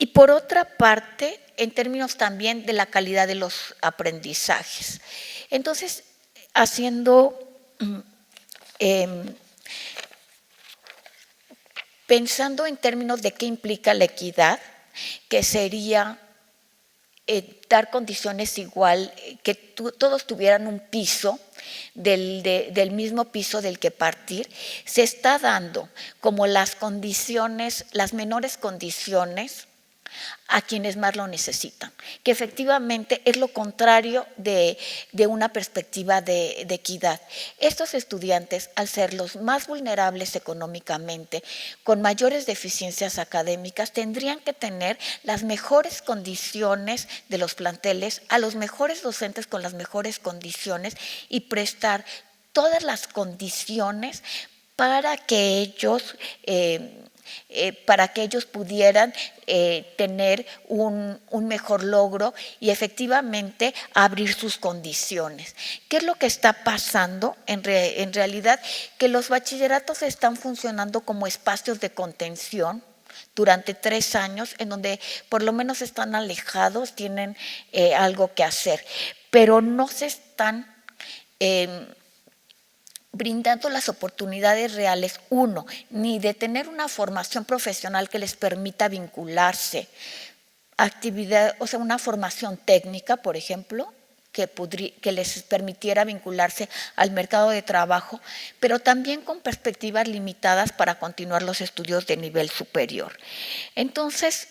Y por otra parte, en términos también de la calidad de los aprendizajes. Entonces, pensando en términos de qué implica la equidad, que sería dar condiciones igual, que todos tuvieran un piso, del mismo piso del que partir, se está dando como las condiciones, las menores condiciones a quienes más lo necesitan, que efectivamente es lo contrario de una perspectiva de equidad. Estos estudiantes, al ser los más vulnerables económicamente, con mayores deficiencias académicas, tendrían que tener las mejores condiciones de los planteles, a los mejores docentes con las mejores condiciones y prestar todas las condiciones para que ellos pudieran tener un mejor logro y efectivamente abrir sus condiciones. ¿Qué es lo que está pasando? En realidad, que los bachilleratos están funcionando como espacios de contención durante 3 años, en donde por lo menos están alejados, tienen algo que hacer, pero no se están brindando las oportunidades reales, ni de tener una formación profesional que les permita vincularse, o sea, una formación técnica, por ejemplo, que les permitiera vincularse al mercado de trabajo, pero también con perspectivas limitadas para continuar los estudios de nivel superior. Entonces,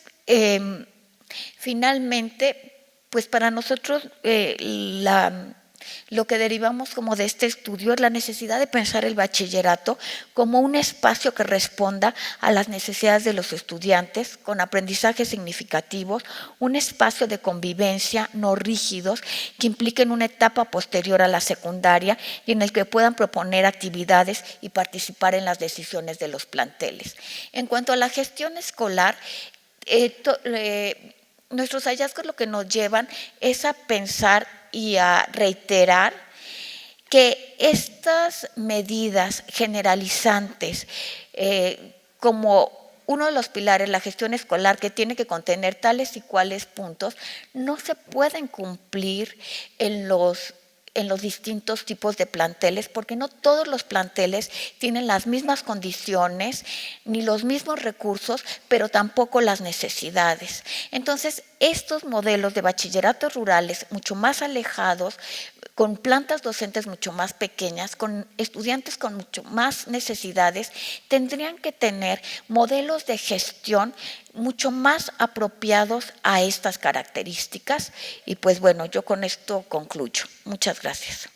finalmente, pues para nosotros lo que derivamos como de este estudio es la necesidad de pensar el bachillerato como un espacio que responda a las necesidades de los estudiantes con aprendizajes significativos, un espacio de convivencia no rígidos que impliquen una etapa posterior a la secundaria y en el que puedan proponer actividades y participar en las decisiones de los planteles. En cuanto a la gestión escolar, nuestros hallazgos lo que nos llevan es a pensar y a reiterar que estas medidas generalizantes, como uno de los pilares, la gestión escolar, que tiene que contener tales y cuales puntos, no se pueden cumplir en los distintos tipos de planteles, porque no todos los planteles tienen las mismas condiciones ni los mismos recursos, pero tampoco las necesidades. Entonces, estos modelos de bachilleratos rurales mucho más alejados, con plantas docentes mucho más pequeñas, con estudiantes con mucho más necesidades, tendrían que tener modelos de gestión mucho más apropiados a estas características. Y pues bueno, yo con esto concluyo. Muchas gracias.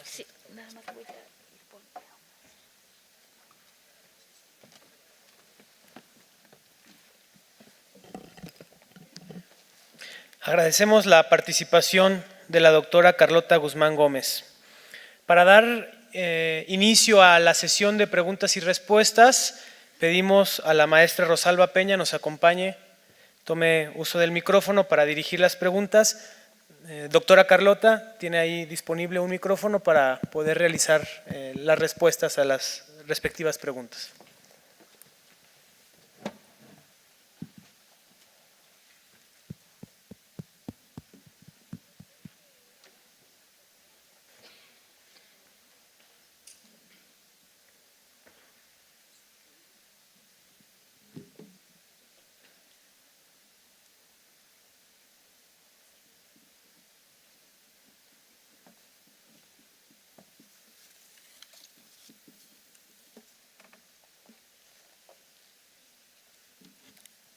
Sí, nada más voy a ir por... Agradecemos la participación de la doctora Carlota Guzmán Gómez. Para dar inicio a la sesión de preguntas y respuestas, pedimos a la maestra Rosalba Peña nos acompañe, tome uso del micrófono para dirigir las preguntas. Doctora Carlota, tiene ahí disponible un micrófono para poder realizar las respuestas a las respectivas preguntas.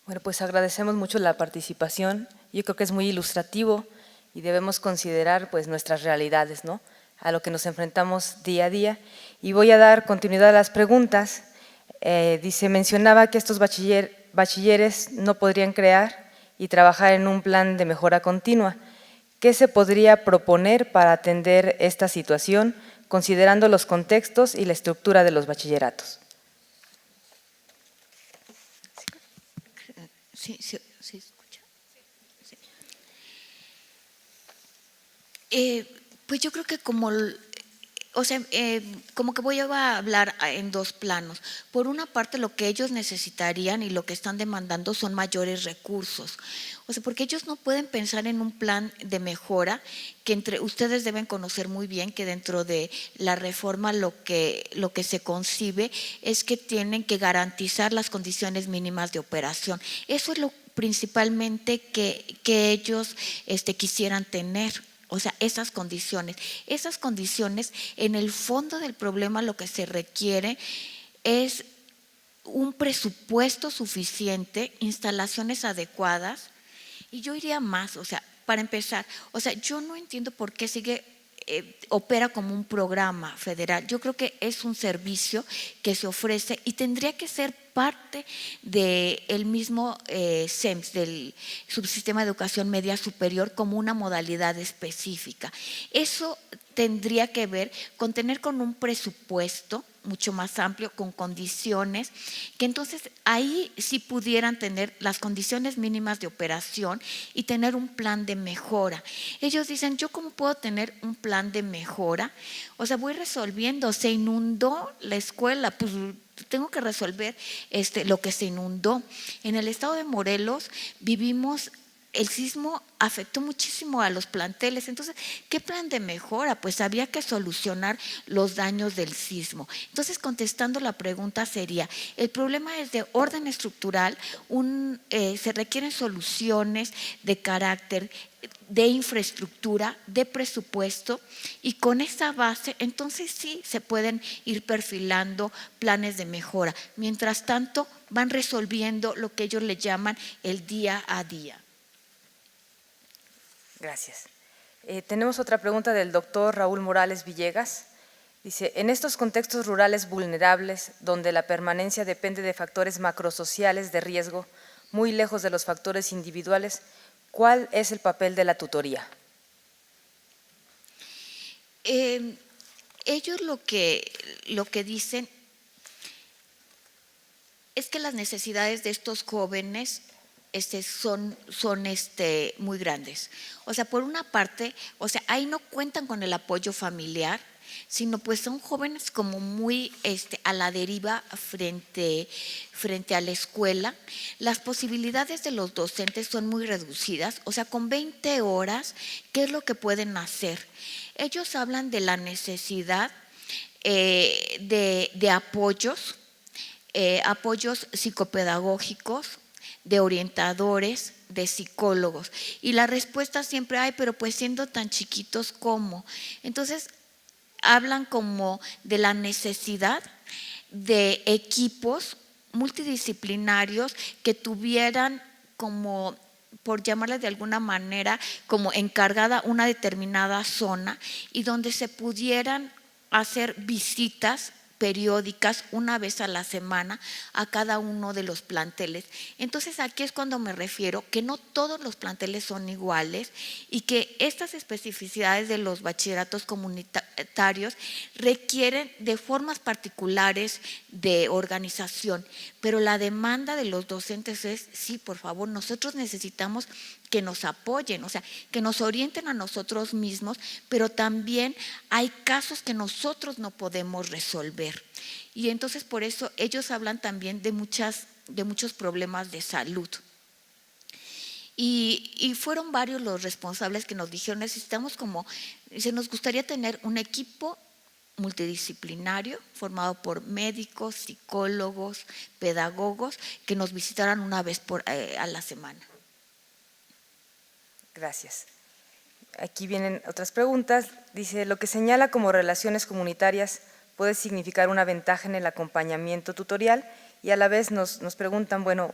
Bueno, pues agradecemos mucho la participación. Yo creo que es muy ilustrativo y debemos considerar pues nuestras realidades, ¿no?, a lo que nos enfrentamos día a día. Y voy a dar continuidad a las preguntas. Mencionaba que estos bachilleres no podrían crear y trabajar en un plan de mejora continua. ¿Qué se podría proponer para atender esta situación, considerando los contextos y la estructura de los bachilleratos? Sí, escucha. Sí. Pues yo creo que como que voy a hablar en dos planos. Por una parte, lo que ellos necesitarían y lo que están demandando son mayores recursos. Porque ellos no pueden pensar en un plan de mejora, que ustedes deben conocer muy bien que dentro de la reforma lo que se concibe es que tienen que garantizar las condiciones mínimas de operación. Eso es lo principalmente que ellos quisieran tener. Esas condiciones, en el fondo del problema lo que se requiere es un presupuesto suficiente, instalaciones adecuadas, y yo iría más, para empezar, yo no entiendo por qué opera como un programa federal. Yo creo que es un servicio que se ofrece y tendría que ser parte del mismo SEMS, del Subsistema de Educación Media Superior, como una modalidad específica. Eso tendría que ver con tener con un presupuesto mucho más amplio, con condiciones, que entonces ahí sí pudieran tener las condiciones mínimas de operación y tener un plan de mejora. Ellos dicen, ¿yo cómo puedo tener un plan de mejora? Voy resolviendo, se inundó la escuela, pues tengo que resolver lo que se inundó. En el estado de Morelos vivimos, el sismo afectó muchísimo a los planteles. Entonces, ¿qué plan de mejora? Pues había que solucionar los daños del sismo. Entonces, contestando la pregunta sería, el problema es de orden estructural, se requieren soluciones de carácter de infraestructura, de presupuesto, y con esa base entonces sí se pueden ir perfilando planes de mejora. Mientras tanto van resolviendo lo que ellos le llaman el día a día. Gracias. Tenemos otra pregunta del doctor Raúl Morales Villegas. Dice, en estos contextos rurales vulnerables, donde la permanencia depende de factores macrosociales de riesgo, muy lejos de los factores individuales, ¿cuál es el papel de la tutoría? Ellos lo que dicen es que las necesidades de estos jóvenes son muy grandes. Por una parte, ahí no cuentan con el apoyo familiar, sino pues son jóvenes como muy a la deriva frente a la escuela. Las posibilidades de los docentes son muy reducidas, con 20 horas, ¿qué es lo que pueden hacer? Ellos hablan de la necesidad de apoyos apoyos psicopedagógicos, de orientadores, de psicólogos. Y la respuesta siempre hay, pero pues siendo tan chiquitos, ¿cómo? Entonces, hablan como de la necesidad de equipos multidisciplinarios que tuvieran como, por llamarles de alguna manera, como encargada una determinada zona y donde se pudieran hacer visitas periódicas una vez a la semana a cada uno de los planteles. Entonces aquí es cuando me refiero que no todos los planteles son iguales y que estas especificidades de los bachilleratos comunitarios requieren de formas particulares de organización, pero la demanda de los docentes es, sí, por favor, nosotros necesitamos que nos apoyen, o sea, que nos orienten a nosotros mismos, pero también hay casos que nosotros no podemos resolver. Y entonces por eso ellos hablan también de muchos problemas de salud. Y fueron varios los responsables que nos dijeron, necesitamos nos gustaría tener un equipo multidisciplinario formado por médicos, psicólogos, pedagogos, que nos visitaran una vez a la semana. Gracias. Aquí vienen otras preguntas. Dice, lo que señala como relaciones comunitarias puede significar una ventaja en el acompañamiento tutorial, y a la vez nos preguntan, bueno,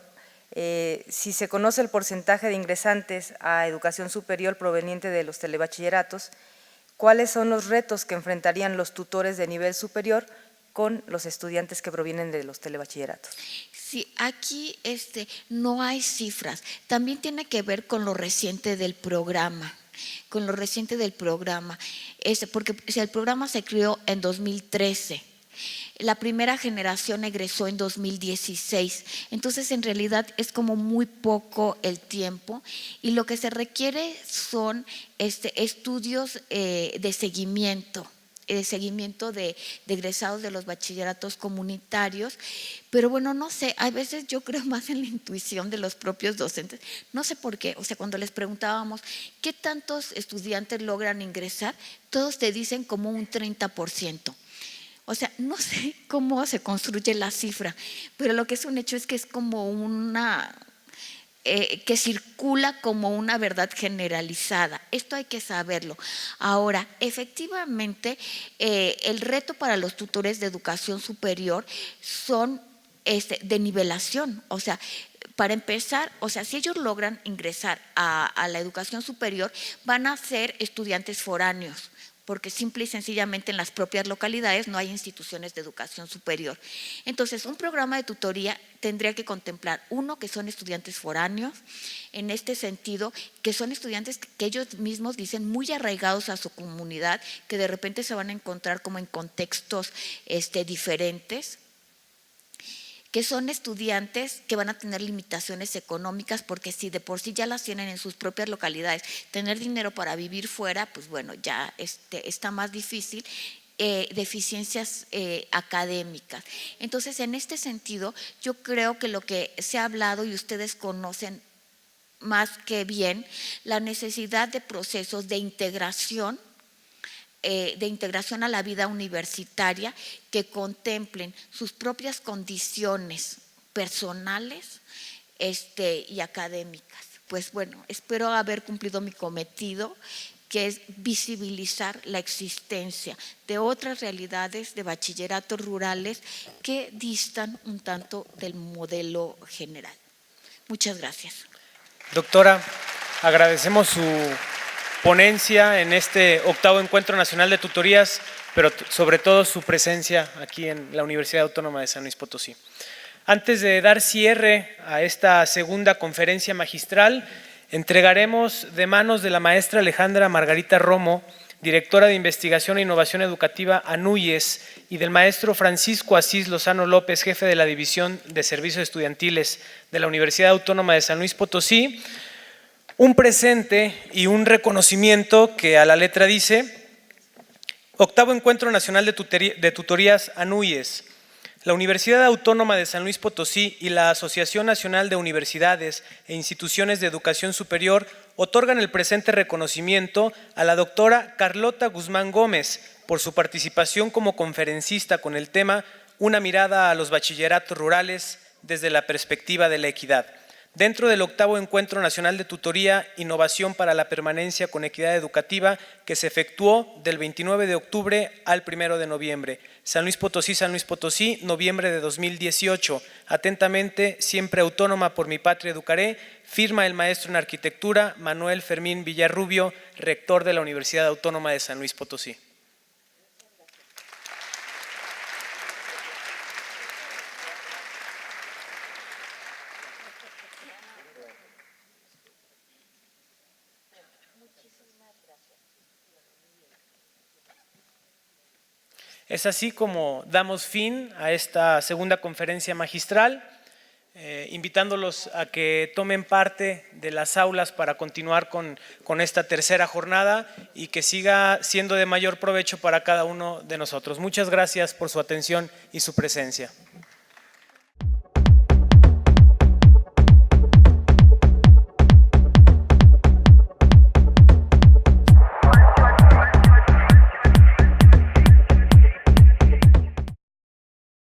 si se conoce el porcentaje de ingresantes a educación superior proveniente de los telebachilleratos, ¿cuáles son los retos que enfrentarían los tutores de nivel superior con los estudiantes que provienen de los telebachilleratos? Sí, aquí no hay cifras. También tiene que ver con lo reciente del programa. Porque el programa se creó en 2013. La primera generación egresó en 2016. Entonces, en realidad es como muy poco el tiempo y lo que se requiere son estudios de seguimiento de egresados de los bachilleratos comunitarios, pero bueno, no sé, a veces yo creo más en la intuición de los propios docentes, no sé por qué, o sea, cuando les preguntábamos ¿qué tantos estudiantes logran ingresar? Todos te dicen como un 30%. O sea, no sé cómo se construye la cifra, pero lo que es un hecho es que es como que circula como una verdad generalizada. Esto hay que saberlo. Ahora, efectivamente, el reto para los tutores de educación superior son de nivelación. O sea, para empezar, o sea, si ellos logran ingresar a la educación superior, van a ser estudiantes foráneos, porque simple y sencillamente en las propias localidades no hay instituciones de educación superior. Entonces, un programa de tutoría tendría que contemplar, uno, que son estudiantes foráneos, en este sentido, que son estudiantes que ellos mismos dicen muy arraigados a su comunidad, que de repente se van a encontrar como en contextos diferentes, que son estudiantes que van a tener limitaciones económicas, porque si de por sí ya las tienen en sus propias localidades, tener dinero para vivir fuera, pues bueno, ya está más difícil, deficiencias académicas. Entonces, en este sentido, yo creo que lo que se ha hablado y ustedes conocen más que bien, la necesidad de procesos de integración a la vida universitaria que contemplen sus propias condiciones personales y académicas. Pues bueno, espero haber cumplido mi cometido, que es visibilizar la existencia de otras realidades de bachilleratos rurales que distan un tanto del modelo general. Muchas gracias. Doctora, agradecemos su ponencia en este 8º Encuentro Nacional de Tutorías, pero sobre todo su presencia aquí en la Universidad Autónoma de San Luis Potosí. Antes de dar cierre a esta segunda conferencia magistral, entregaremos de manos de la maestra Alejandra Margarita Romo, directora de Investigación e Innovación Educativa ANUYES, y del maestro Francisco Asís Lozano López, jefe de la División de Servicios Estudiantiles de la Universidad Autónoma de San Luis Potosí, un presente y un reconocimiento que a la letra dice: 8º Encuentro Nacional de Tutorías ANUYES. La Universidad Autónoma de San Luis Potosí y la Asociación Nacional de Universidades e Instituciones de Educación Superior otorgan el presente reconocimiento a la doctora Carlota Guzmán Gómez por su participación como conferencista con el tema una mirada a los bachilleratos rurales desde la perspectiva de la equidad. Dentro del 8º Encuentro Nacional de Tutoría, Innovación para la Permanencia con Equidad Educativa, que se efectuó del 29 de octubre al 1 de noviembre. San Luis Potosí, noviembre de 2018. Atentamente, siempre autónoma por mi patria educaré. Firma el maestro en arquitectura, Manuel Fermín Villarrubio, rector de la Universidad Autónoma de San Luis Potosí. Es así como damos fin a esta segunda conferencia magistral, invitándolos a que tomen parte de las aulas para continuar con esta tercera jornada y que siga siendo de mayor provecho para cada uno de nosotros. Muchas gracias por su atención y su presencia.